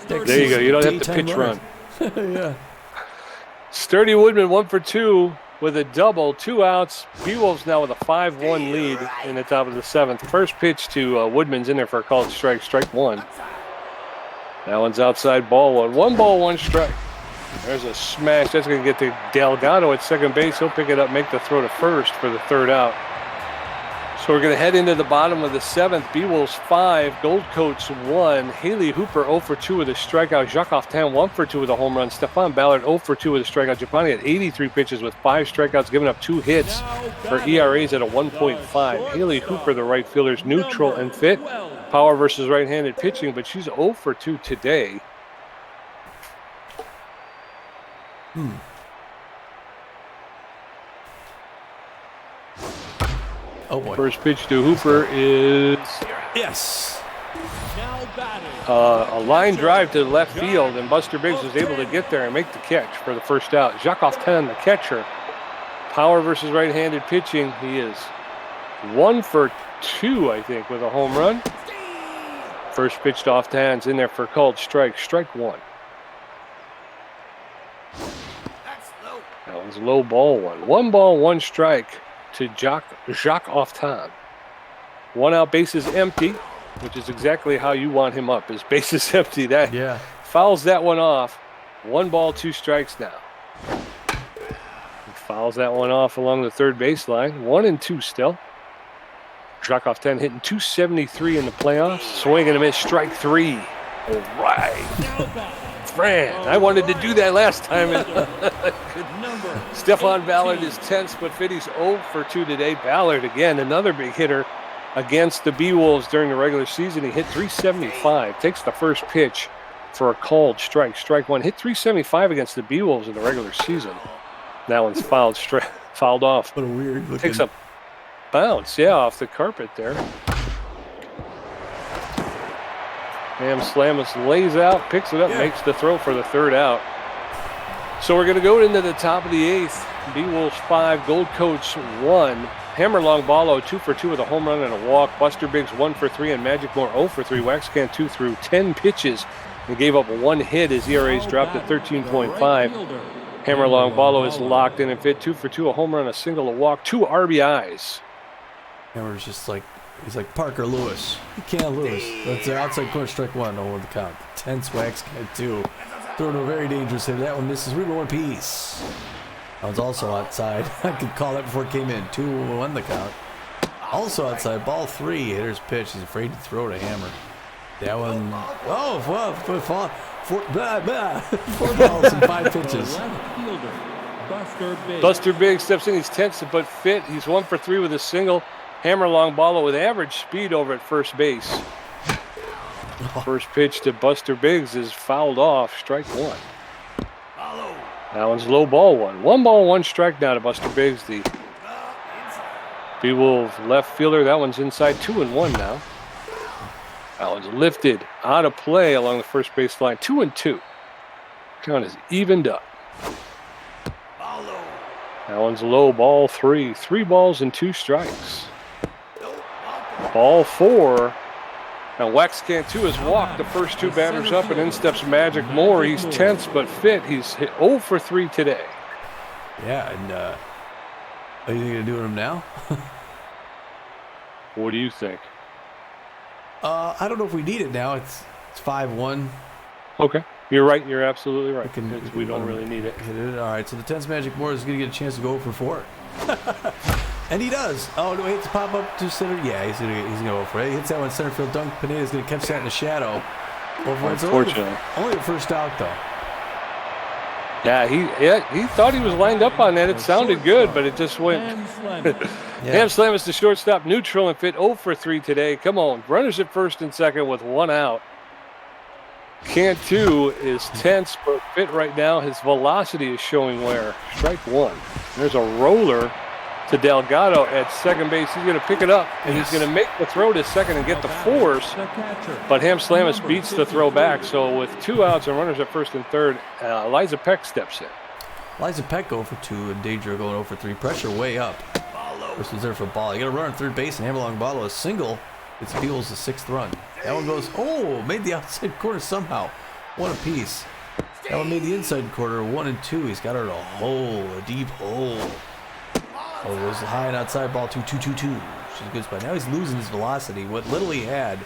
There you go. You don't have to pitch run. Yeah. Sturdy Woodman 1 for 2 with a double. 2 outs. Beewolves now with a 5-1 lead in the top of the 7th. First pitch to Woodman's in there for a called strike. Strike 1. That one's outside, ball 1. 1 ball, 1 strike. There's a smash. That's going to get to Delgado at second base. He'll pick it up, make the throw to first for the third out. So we're going to head into the bottom of the seventh. Beewolves 5, Gold Coats 1. Haley Hooper 0 for 2 with a strikeout. Jacques Oftan 1 for 2 with a home run. Stefan Ballard 0 for 2 with a strikeout. Japani had 83 pitches with 5 strikeouts, giving up 2 hits. Her ERA's at a 1.5. Haley Hooper, the right fielder's neutral and fit. Power versus right-handed pitching, but she's 0 for 2 today. Oh boy. First pitch to Hooper is Yes. a line drive to left field, and Buster Biggs was able to get there and make the catch for the first out. Jacques Oftan, the catcher. Power versus right-handed pitching. He is 1 for 2, I think, with a home run. First pitch to Oftan's in there for called strike. Strike 1. That was low, ball 1. 1 ball, 1 strike to Jacques Oftan. 1 out, bases empty, which is exactly how you want him up, is bases empty. That fouls that one off. 1 ball, 2 strikes now. He fouls that one off along the third baseline. 1 and 2 still. Jacques Oftan hitting .273 in the playoffs. Swing and a miss, strike 3. All right. Fran, I wanted to do that last time. Stefan Ballard is tense but fit. He's 0 for 2 today. Ballard, again, another big hitter against the Beewolves during the regular season. He hit .375. Takes the first pitch for a called strike. Strike 1. Hit .375 against the Beewolves in the regular season. That one's fouled off. What a weird looking. Takes a bounce, off the carpet there. Ham Slamus lays out, picks it up, makes the throw for the third out. So we're going to go into the top of the 8th. Beewolves 5, Gold Coats 1. Hammerlong Ballo 2 for 2 with a home run and a walk. Buster Biggs 1 for 3 and Magic Moore 0 for 3. Waxcan 2 through 10 pitches and gave up 1 hit. His ERA's dropped to 13.5. Hammerlong Ballo is locked in and fit. 2 for 2, a home run, a single, a walk, 2 RBIs. Hammer's just like, he's like Parker Lewis. You can't lose. That's the outside corner, strike 1, over the count. Tense Waxcan 2. Throwing a very dangerous hit. That one misses. We go one piece. That one's also outside. I could call that before it came in. 2-1 the count. Also outside. Ball 3. Hitter's pitch. He's afraid to throw to Hammer. That one. Oh, 4 balls and 5 pitches. Buster Biggs steps in. He's tense but fit. He's 1 for 3 with a single. Hammerlong Ballo with average speed over at first base. First pitch to Buster Biggs is fouled off. Strike 1. That one's low, ball 1. 1 ball, 1 strike now to Buster Biggs, the Beewolf left fielder. That one's inside, 2-1 now. That one's lifted out of play along the first base line. 2-2. Count is evened up. That one's low, ball 3. 3 balls and 2 strikes. Ball 4. Now Waxcan 2 has walked the first 2 batters up, and in steps Magic Moore. He's tense but fit. He's hit 0 for 3 today. Yeah, and are you going to do with him now? What do you think? I don't know if we need it now. It's 5-1. Okay. You're right. You're absolutely right. We don't really need it. All right, so the tense Magic Moore is going to get a chance to go 0 for 4. And he does. Oh, do we hit to pop up to center? Yeah, he's gonna go for it. He hits that one center field dunk. Pineda's gonna catch that in the shadow. Unfortunately. Only the first out though. Yeah, he thought he was lined up on that. It sounded good, but it just went. Ham Slam is the shortstop, neutral and fit 0 for 3 today. Come on, runners at first and second with 1 out. Cantu is tense but fit right now. His velocity is showing wear. Strike 1. There's a roller to Delgado at second base. He's going to pick it up, and he's going to make the throw to second and get the force. But Ham Slamus beats the throw back. So with 2 outs and runners at first and third, Eliza Peck steps in. Eliza Peck 0 for 2, and Danger going 0 for 3. Pressure way up. First one's there for a ball. You got to run on third base, and Hammerlong Ballo a single. It's Beewolves the 6th run. That one goes, made the outside corner somehow. 1 apiece. That one made the inside corner 1 and 2. He's got her in a hole, a deep hole. Oh, it was high and outside, ball 2-2-2-2. Which is a good spot. Now he's losing his velocity. What little he had.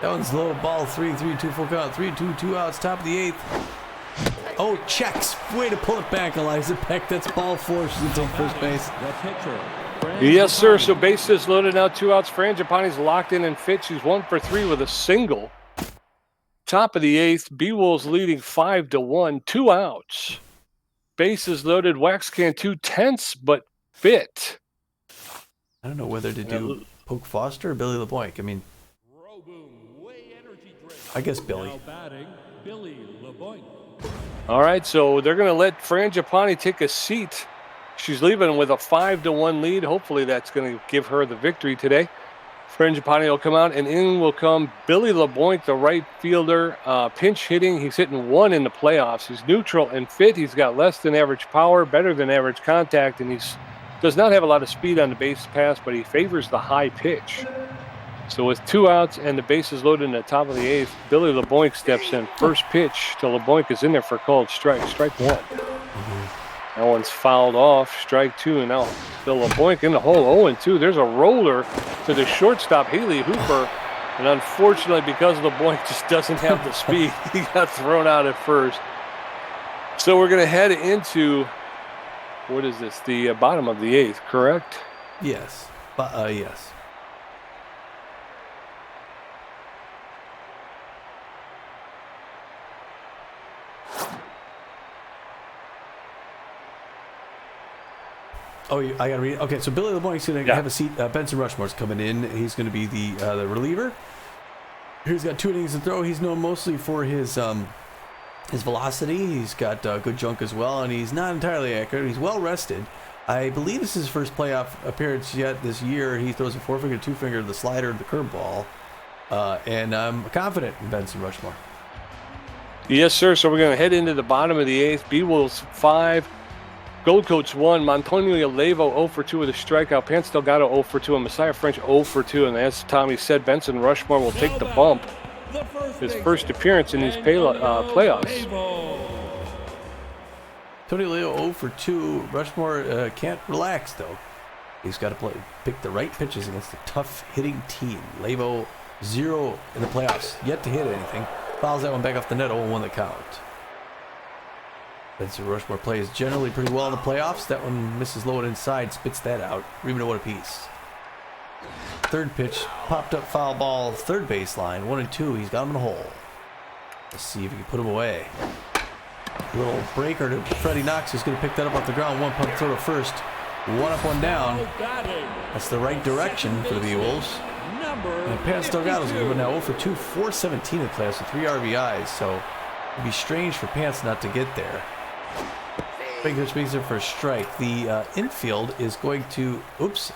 That one's low, ball 3-3-2, full count. 3-2, 2 outs, top of the 8th. Oh, checks. Way to pull it back, Eliza Peck. That's ball 4. She's going to take first base. The pitcher. Yes, sir. So bases loaded now, 2 outs. Frangipani's locked in and fit. She's 1 for 3 with a single. Top of the 8th, Beewolves leading 5-1, 2 outs. Bases loaded, wax can 2/10, but fit. I don't know whether to do Poke Foster or Billy LeBoink. I mean, I guess Billy. Now batting, Billy LeBoink. All right, so they're going to let Frangipani take a seat. She's leaving with a 5-1 lead. Hopefully that's going to give her the victory today. Frangipani will come out, and in will come Billy LeBoink, the right fielder, pinch hitting. He's hitting 1 in the playoffs. He's neutral and fit. He's got less than average power, better than average contact, and does not have a lot of speed on the base pass, but he favors the high pitch. So with 2 outs and the bases loaded in the top of the 8th, Billy LeBoink steps in. First pitch to LeBoink is in there for a called strike. Strike 1. That one's fouled off. Strike 2. And now Bill LeBoink in the hole. 0-2. There's a roller to the shortstop, Haley Hooper. And unfortunately, because LeBoink just doesn't have the speed, he got thrown out at first. So we're going to head into, what is this? The bottom of the 8th, correct? Yes. Yes. Oh, I gotta read it. Okay, so Billy LeBoink's gonna have a seat. Benson Rushmore's coming in. He's gonna be the reliever. He's got 2 innings to throw. He's known mostly for his velocity. He's got good junk as well, and he's not entirely accurate. He's well rested. I believe this is his first playoff appearance yet this year. He throws a 4-finger, 2-finger, the slider, the curveball, and I'm confident in Benson Rushmore. Yes, sir. So we're gonna head into the bottom of the 8th. Beewolves 5. Gold Coats 1, Montonia Levo 0 for 2 with a strikeout, Pants Delgado 0 for 2, and Messiah French 0 for 2. And as Tommy said, Benson Rushmore will take the bump. His first appearance in these playoffs. Tony Leo 0 for 2. Rushmore can't relax, though. He's got to pick the right pitches against a tough hitting team. Levo 0 in the playoffs, yet to hit anything. Fouls that one back off the net, 0-1 the count. Benson Rushmore plays generally pretty well in the playoffs. That one misses low and inside, spits that out. Rebound 1 apiece. Third pitch, popped up foul ball, third baseline, 1-2. He's got him in the hole. Let's see if he can put him away. A little breaker to Freddie Knox, who's going to pick that up off the ground. 1 punt throw to first. 1 up, 1 down. That's the right direction for the Beewolves. And Pants Delgado's going to go now 0 for 2, 417 in the playoffs with 3 RBIs. So it'd be strange for Pants not to get there. Big pitch makes it for a strike. The infield is going to,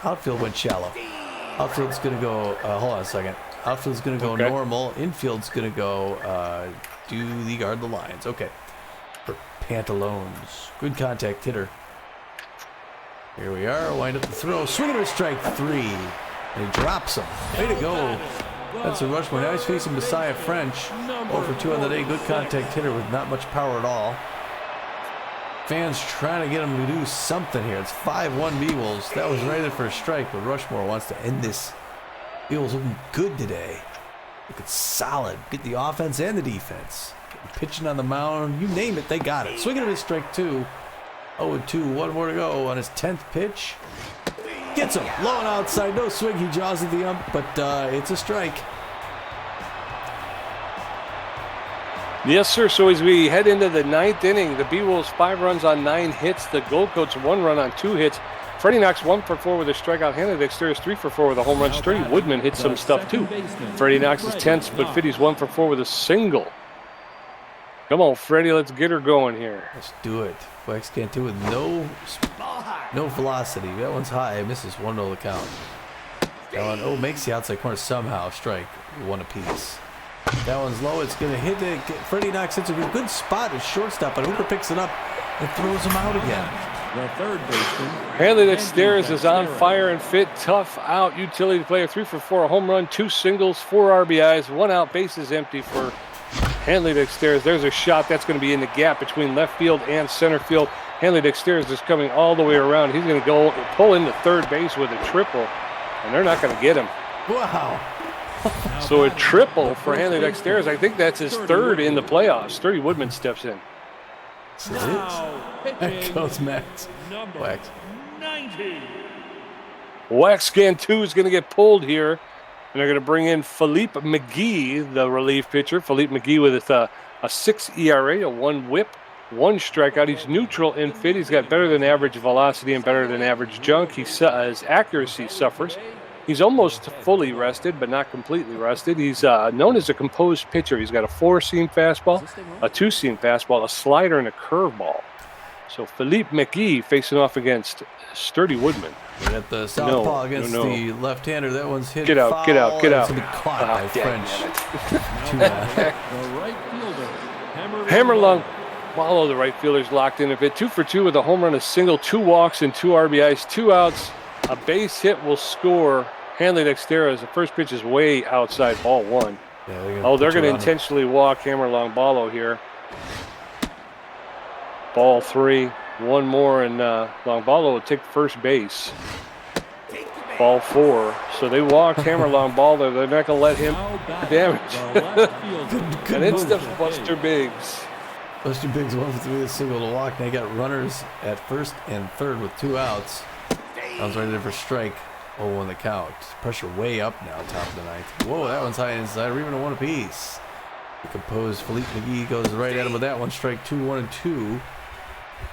outfield went shallow. Outfield's going to go, hold on a second. Outfield's going to go normal. Infield's going to go, do the guard the lines. Okay. For Pantalones. Good contact hitter. Here we are. Wind up the throw. Swing and a strike 3. And he drops him. Way to go. That's a Rushmore. Now he's facing Messiah French. 0 for 2 on the day. Good contact hitter with not much power at all. Fans trying to get him to do something here. It's 5-1 Beewolves. That was right there for a strike, but Rushmore wants to end this. Beewolves looking good today. Looking solid. Get the offense and the defense. Pitching on the mound. You name it, they got it. Swinging at his strike 2. 0-2. 1 more to go on his 10th pitch. Gets him. Low and outside. No swing. He jaws at the ump, but it's a strike. Yes, sir. So as we head into the 9th inning, the Beewolves 5 runs on 9 hits. The Gold Coats 1 run on 2 hits. Freddie Knox 1 for 4 with a strikeout. Hannah Dexter is 3 for 4 with a home run. Sturdy Woodman hit some stuff too. Freddie Knox is tense, but Fitty's 1 for 4 with a single. Come on, Freddie, let's get her going here. Let's do it. Wax can't do it with no velocity. That one's high. Misses 1-0 the count. That one, makes the outside corner somehow. Strike 1 apiece. That one's low. It's going to hit it. Freddie Knox hits a good spot at shortstop, but Hooper picks it up and throws him out again. The third baseman. Hanley Dexter is on fire and fit. Tough out. Utility player 3 for 4. A home run, 2 singles, 4 RBIs, 1 out. Bases empty for Hanley Dexter. There's a shot that's going to be in the gap between left field and center field. Hanley Dexter is just coming all the way around. He's going to go pull into third base with a triple, and they're not going to get him. Wow. So a triple for Hanley Dexter. I think that's his 3rd in the playoffs. Sturdy Woodman steps in. Wax. It is. There goes Max. Wax. 90. Wax scan 2 is going to get pulled here. And they're going to bring in Philippe McGee, the relief pitcher. Philippe McGee with a 6 ERA, a 1 whip, 1 strikeout. He's neutral in fit. He's got better than average velocity and better than average junk. His accuracy suffers. He's almost fully rested, but not completely rested. He's known as a composed pitcher. He's got a 4-seam fastball, a 2-seam fastball, a slider, and a curveball. So Philippe McGee facing off against Sturdy Woodman. We got the southpaw against the left-hander. That one's hit Get out, foul. get out, get out. It's going to be caught by French. Too The bad. right fielder, Hammerlung. Wallow, the right fielder's locked in a bit. 2 for 2 with a home run, a single, 2 walks, and 2 RBIs, 2 outs. A base hit will score. Hanley Dexteras, the first pitch is way outside, ball 1. Yeah, They're going to intentionally walk Hammerlung Ballo here. Ball 3, 1 more, and Longballo will take first base. Ball 4. So they walked Hammerlung Ballo. They're not going to let him damage. And it's the Buster Biggs. Buster Biggs 1 for 3 with a single to walk. They got runners at first and third with 2 outs. I was right there for strike. 0-1 the count. Pressure way up now, top of the 9th. Whoa, that one's high inside. We're even a 1 apiece. The composed Philippe McGee goes right at him with that one. Strike 2, 1, and 2.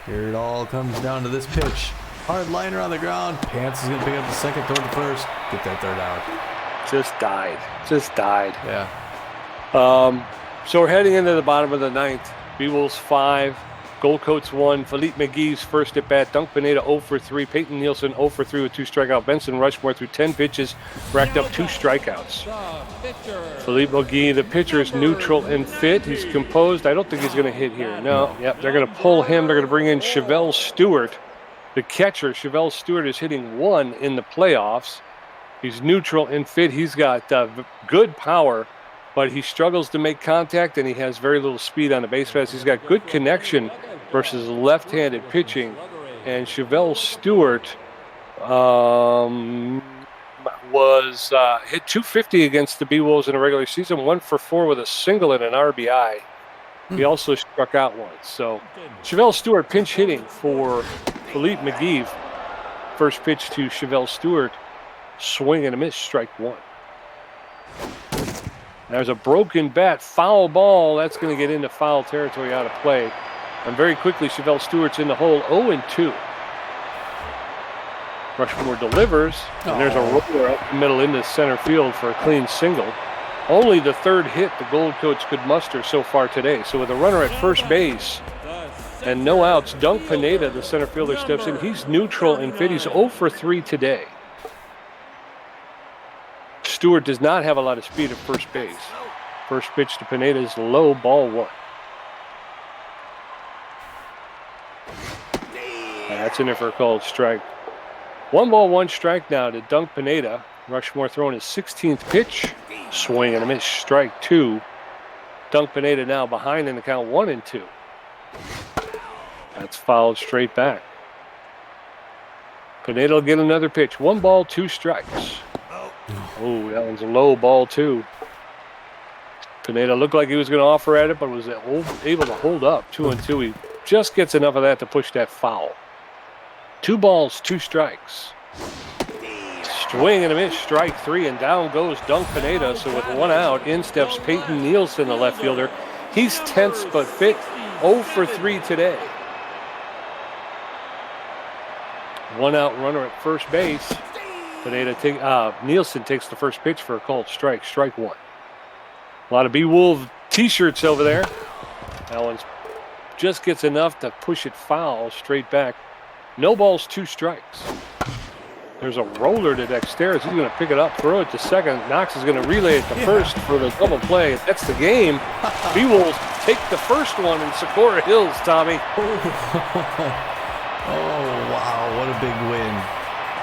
Here it all comes down to this pitch. Hard liner on the ground. Pants is going to pick up the second toward the first. Get that third out. Just died. Yeah. So we're heading into the bottom of the 9th. Beewolves 5, Gold Coats 1. Philippe McGee's first at bat. Dunk Pineda 0 for 3. Peyton Nielsen 0 for 3 with 2 strikeouts. Benson Rushmore through 10 pitches, racked up 2 strikeouts. Philippe McGee, the pitcher, is neutral and fit. He's composed. I don't think he's going to hit here. No. Yep. They're going to pull him. They're going to bring in Chevelle Stewart, the catcher. Chevelle Stewart is hitting 1 in the playoffs. He's neutral and fit. He's got good power, but he struggles to make contact, and he has very little speed on the base paths. He's got good connection versus left-handed pitching. And Chevelle Stewart was hit 250 against the Beewolves in a regular season, 1 for 4 with a single and an RBI. He also struck out once. So Chevelle Stewart pinch hitting for Philippe McGee. First pitch to Chevelle Stewart. Swing and a miss, strike 1. There's a broken bat, foul ball. That's going to get into foul territory, out of play. And very quickly, Chevelle Stewart's in the hole, 0-2. Rushmore delivers, and there's a roller up the middle into center field for a clean single. Only the third hit the Gold Coats could muster so far today. So with a runner at first base and no outs, Dunk Pineda, the center fielder, steps in. He's neutral and fit. He's 0 for 3 today. Stewart does not have a lot of speed at first base. First pitch to Pineda is low, ball 1. That's in there for a called strike. 1 ball, 1 strike now to Dunk Pineda. Rushmore throwing his 16th pitch. Swing and a miss, strike 2. Dunk Pineda now behind in the count, 1-2. That's fouled straight back. Pineda will get another pitch. 1 ball, 2 strikes. Oh, that one's a low, ball 2. Pineda looked like he was going to offer at it, but was able to hold up. 2-2. He just gets enough of that to push that foul. 2 balls, 2 strikes. Swing and a miss, strike 3, and down goes Dunk Pineda. So with 1 out, in steps Peyton Nielsen, the left fielder. He's tense but fit, 0 for 3 today. 1 out runner at first base. Nielsen takes the first pitch for a called strike, strike 1. A lot of Beewolf t-shirts over there. That one just gets enough to push it foul straight back. No balls, 2 strikes. There's a roller to Dexteras. He's going to pick it up, throw it to second. Knox is going to relay it to first for the double play. That's the game. Beewolves take the first one in Socorro Hills, Tommy. Oh, wow. What a big win.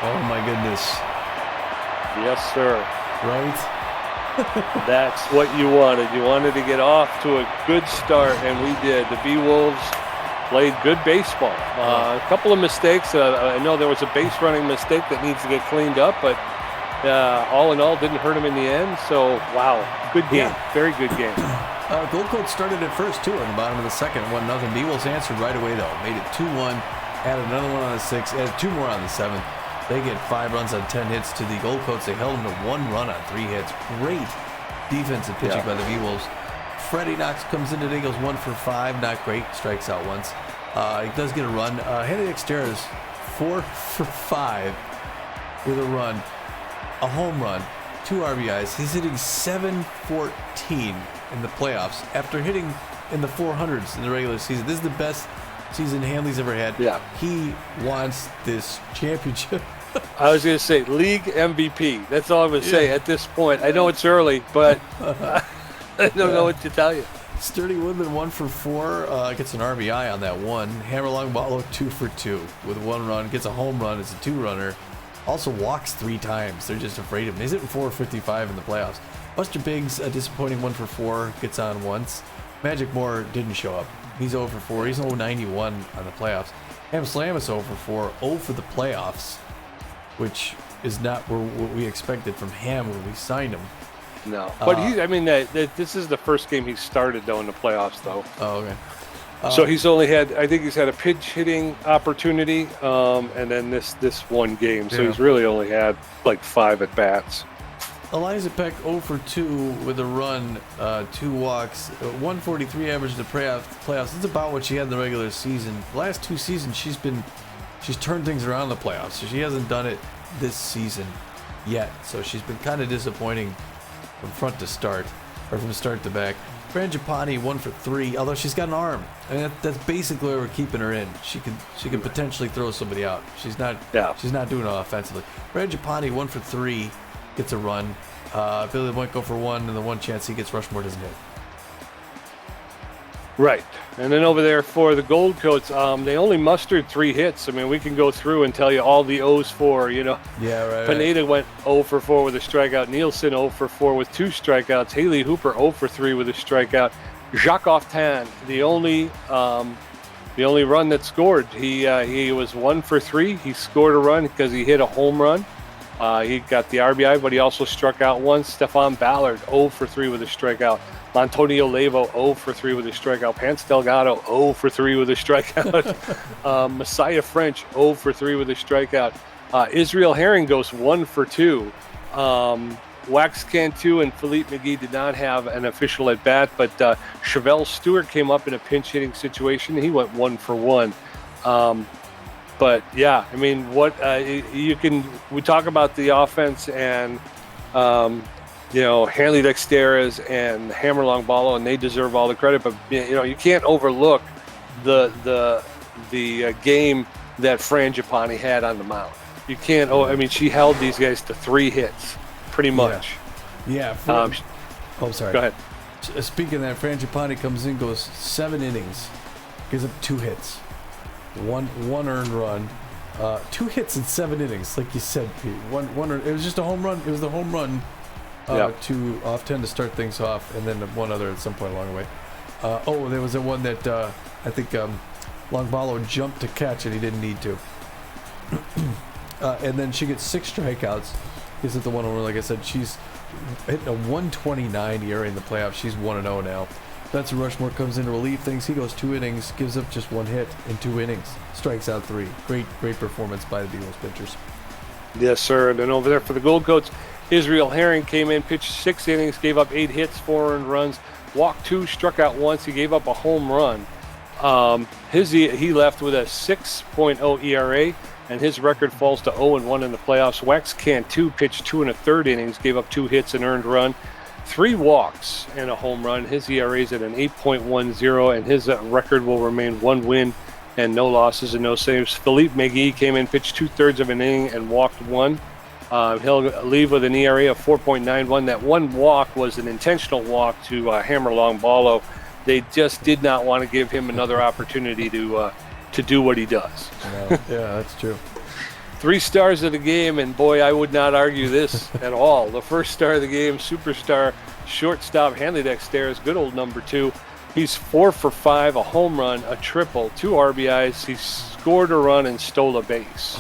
Oh, my goodness. Yes, sir. Right? That's what you wanted. You wanted to get off to a good start, and we did. The Beewolves played good baseball. A couple of mistakes. I know there was a base running mistake that needs to get cleaned up, but all in all, didn't hurt him in the end. So, wow, good game. Very good game. Gold Coat started at first, too, on the bottom of the second. 1-0. Beewolves answered right away, though. Made it 2-1. Added another one on the 6th. Added 2 more on the 7th. They get 5 runs on 10 hits to the Gold Coats. They held them to 1 run on 3 hits. Great defensive pitching by the Beewolves. Freddie Knox comes in today, goes 1 for 5. Not great. Strikes out once. He does get a run. Henry Dexter is 4 for 5 with a run. A home run. 2 RBIs. He's hitting .714 in the playoffs after hitting in the 400s in the regular season. This is the best season Hanley's ever had. Yeah. He wants this championship. I was going to say league MVP. That's all I'm going to say at this point. I know it's early, but I don't know what to tell you. Sturdy Woodman 1 for 4, gets an RBI on that one. Hammerlong Ballo 2 for 2 with 1 run, gets a home run. It's a 2-runner. Also walks 3 times. They're just afraid of him. He's hitting .455 in the playoffs. Buster Biggs, a disappointing 1 for 4, gets on once. Magic Moore didn't show up. He's 0 for 4. He's 0.91 on the playoffs. Ham Slam is 0 for 4, 0 for the playoffs, which is not what we expected from Ham when we signed him. No, but this is the first game he started though in the playoffs though. Oh, okay. So he's only had, I think he's had a pinch hitting opportunity, and then this one game. So he's really only had like 5 at bats. Eliza Peck 0 for 2 with a run, 2 walks, 143 average in the playoffs. It's about what she had in the regular season. The last 2 seasons she's turned things around in the playoffs. So she hasn't done it this season yet. So she's been kind of disappointing from front to start, or from start to back. Frangipani 1 for 3, although she's got an arm. I mean, that's basically where we're keeping her in. She could potentially throw somebody out. She's not doing it offensively. Frangipani 1 for 3, gets a run. Billy might go for 1, and the one chance he gets Rushmore doesn't hit. Right. And then over there for the Gold Coats, they only mustered 3 hits. I mean, we can go through and tell you all the O's for, Yeah, right. Pineda went 0 for 4 with a strikeout. Nielsen 0 for 4 with 2 strikeouts. Haley Hooper 0 for 3 with a strikeout. Jacques Oftan, the only run that scored. He was 1 for 3. He scored a run because he hit a home run. He got the RBI, but he also struck out once. Stefan Ballard 0 for 3 with a strikeout. Antonio Levo 0 for 3 with a strikeout. Pance Delgado 0 for 3 with a strikeout. Messiah French 0 for 3 with a strikeout. Israel Herring goes 1 for 2. Wax Cantu and Philippe McGee did not have an official at bat, but Chevelle Stewart came up in a pinch hitting situation. He went 1 for 1. But yeah, I mean, we talk about the offense and Hanley Dexteras and Hammerlong Ballo, and they deserve all the credit. But you can't overlook the game that Frangipani had on the mound. You can't. She held these guys to 3 hits, pretty much. Yeah. Sorry. Go ahead. Speaking of that, Frangipani comes in, goes 7 innings, gives up 2 hits, one earned run, 2 hits in 7 innings, like you said, Pete. It was just a home run. It was the home run. To off 10 to start things off, and then one other at some point along the way. There was one that I think Longballo jumped to catch and he didn't need to. And then she gets 6 strikeouts. Is it the one where, like I said, she's hitting a 129 ERA in the playoffs. She's 1-0 now. Benson Rushmore comes in to relieve things. He goes 2 innings, gives up just 1 hit in 2 innings, strikes out 3. Great performance by the Beewolves pitchers. Yes, sir. And then over there for the Gold Coats, Israel Herring came in, pitched 6 innings, gave up 8 hits, 4 earned runs, walked 2, struck out once. He gave up a home run. He left with a 6.0 ERA, and his record falls to 0-1 in the playoffs. Wax Cantu pitched 2 1/3 innings, gave up 2 hits, and earned run, 3 walks and a home run. His ERA is at an 8.10, and his record will remain 1 win and no losses and no saves. Philippe McGee came in, pitched 2/3 of an inning, and walked 1. He'll leave with an ERA of 4.91. That 1 walk was an intentional walk to Hammerlong Ballo. They just did not want to give him another opportunity to do what he does. Yeah, that's true. 3 stars of the game, and boy, I would not argue this at all. The first star of the game, superstar shortstop Hanley Dexteras, good old number 2. He's 4 for 5, a home run, a triple, 2 RBIs. He scored a run and stole a base.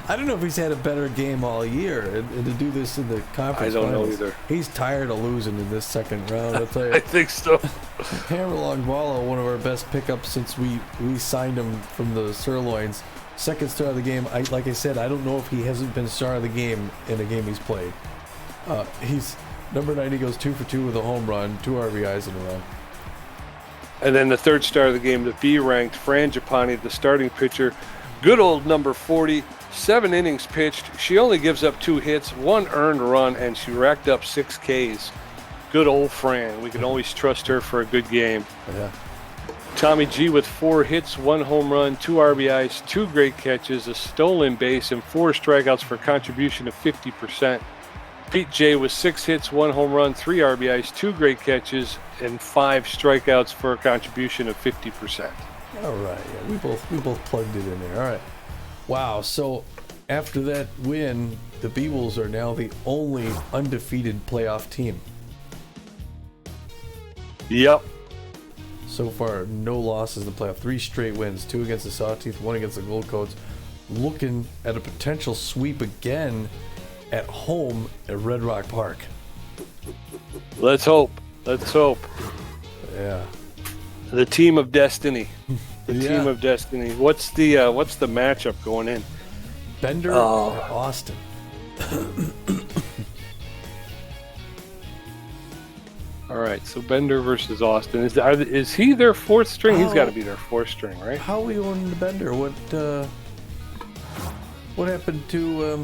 I don't know if he's had a better game all year, and to do this in the conference I don't know finals, either. He's tired of losing in this second round, I'll tell I you. think so. Hammer Longballo, one of our best pickups since we signed him from the Sirloins. Second star of the game. Like I said, I don't know if he hasn't been star of the game in a game he's played. He's number 90, goes 2 for 2 with a home run, 2 RBIs in a row. And then the third star of the game, the B-ranked Fran Giappani, the starting pitcher. Good old number 40, 7 innings pitched. She only gives up 2 hits, 1 earned run, and she racked up 6 Ks. Good old Fran. We can always trust her for a good game. Yeah. Tommy G with 4 hits, 1 home run, 2 RBIs, 2 great catches, a stolen base, and 4 strikeouts for a contribution of 50%. Pete J with 6 hits, 1 home run, 3 RBIs, 2 great catches, and 5 strikeouts for a contribution of 50%. All right. Yeah, we both plugged it in there. All right. Wow. So after that win, the Beewolves are now the only undefeated playoff team. Yep. So far, no losses in the playoff. 3 straight wins, 2 against the Sawtooth, 1 against the Gold Coats. Looking at a potential sweep again at home at Red Rock Park. Let's hope. Let's hope. Yeah. The team of destiny. The Yeah. team of destiny. What's the matchup going in? Bender or Austin? All right, so Bender versus Austin. Is he their 4th string? He's Oh. got to be their 4th string, right? How are we going to Bender? What happened to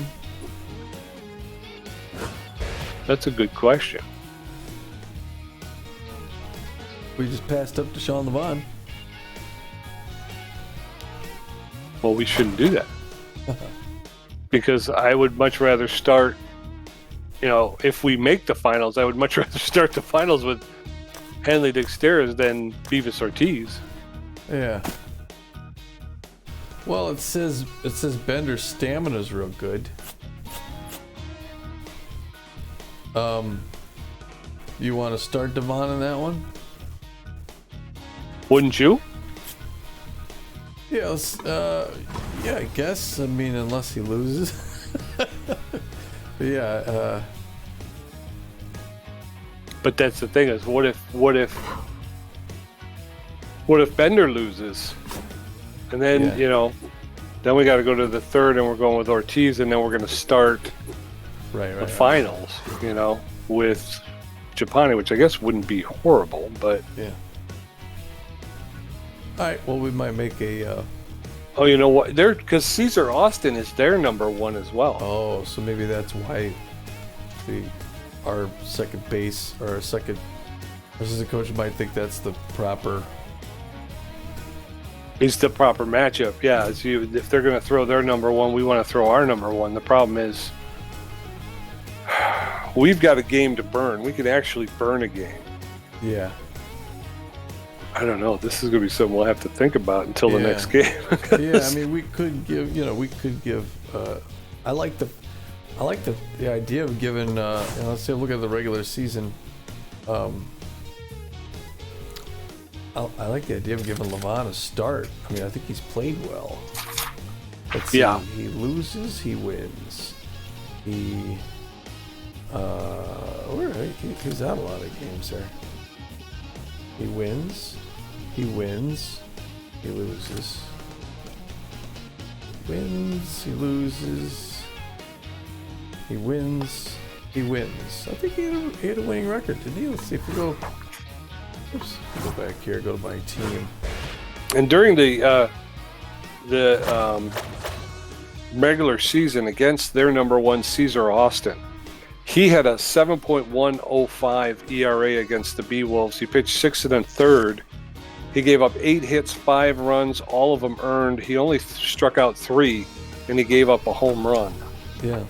That's a good question. we just passed up to Sean Levon? Well, we shouldn't do that. Because I would much rather start, if we make the finals, I would much rather start the finals with Hanley Dexteras than Beavis Ortiz. Yeah. Well, it says Bender's stamina's real good. You want to start Devon in that one? Wouldn't you? Yeah, yeah, I guess. I mean, unless he loses. Yeah. But that's the thing is, what if Bender loses, and then Yeah. then we got to go to the 3rd, and we're going with Ortiz, and then we're going to start the finals, with Giappani, which I guess wouldn't be horrible, but Yeah. All right. Well, we might make a. oh, you know what? Because Caesar Austin is their number 1 as well. Oh, so maybe that's why our second base or our second assistant coach might think that's the proper. He's the proper matchup. Yeah, if they're going to throw their number 1, we want to throw our number 1. The problem is we've got a game to burn. We could actually burn a game. Yeah. I don't know. This is going to be something we'll have to think about until the next game. Yeah, I mean, we could give. I like the idea of giving. Let's say look at the regular season. I like the idea of giving Levon a start. I mean, I think he's played well. Let's see. Yeah. He loses, he wins. He's out a lot of games there. He wins. He wins. He loses. Wins. He loses. He wins. He wins. I think he had a winning record, didn't he? Let's see if we go. Oops. Go back here. Go to my team. And during the regular season against their number 1, Caesar Austin, he had a 7.105 ERA against the Beewolves. He pitched 6 1/3. He gave up 8 hits, 5 runs, all of them earned. He only struck out 3, and he gave up a home run. Yeah.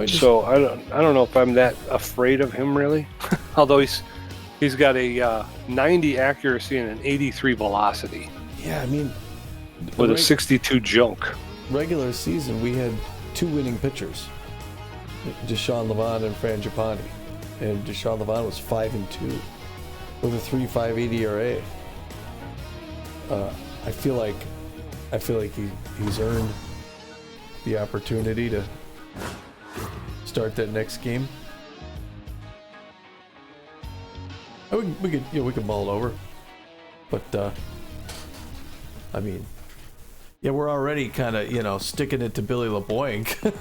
So I don't know if I'm that afraid of him really. Although he's got a 90 accuracy and an 83 velocity. Yeah, I mean, with a 62 junk. Regular season, we had 2 winning pitchers. Deshaun Levon and Fran Giappani, and Deshaun Levon was 5-2 with a 3.58 ERA. I feel like he's earned the opportunity to start that next game. We could mull it over, but I mean, yeah, we're already kind of sticking it to Billy LeBoink.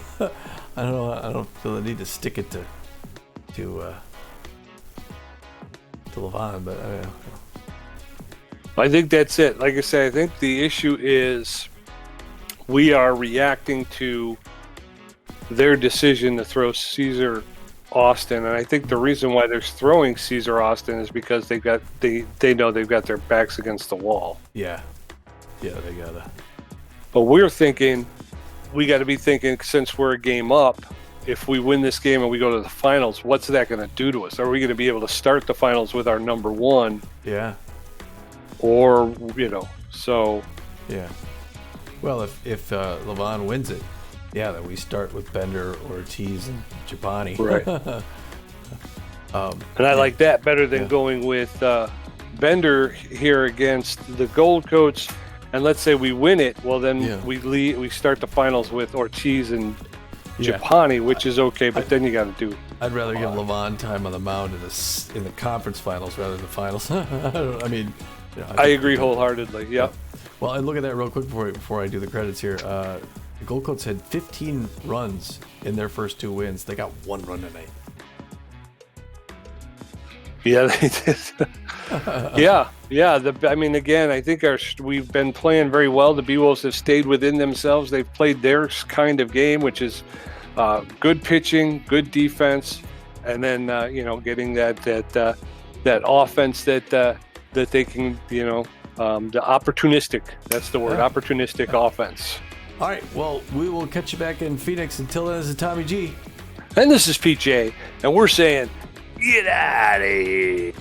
I don't feel the need to stick it to Levon, but I think that's it. Like I say, I think the issue is we are reacting to their decision to throw Caesar Austin, and I think the reason why they're throwing Caesar Austin is because they know they've got their backs against the wall. Yeah, they gotta. But we're thinking, we got to be thinking, since we're a game up, if we win this game and we go to the finals, what's that going to do to us? Are we going to be able to start the finals with our number one? Yeah. Or so. Yeah. Well, if Levon wins it, yeah, then we start with Bender, Ortiz, and Japani. Right. And I like that better than going with Bender here against the Gold Coats. And let's say we win it, well then we start the finals with Ortiz and Japani, which is okay. But then you got to do. I'd rather give Levon time on the mound in the conference finals rather than the finals. I agree wholeheartedly. Yep. Well, and look at that real quick before I do the credits here. The Gold Coats had 15 runs in their first 2 wins. They got 1 run tonight. Yeah, they did. Again, I think we've been playing very well. The Beewolves have stayed within themselves. They've played their kind of game, which is good pitching, good defense, and then getting that offense that they can the opportunistic. That's the word, opportunistic offense. All right. Well, we will catch you back in Phoenix. Until then, this is Tommy G. And this is PJ, and we're saying, get out of here.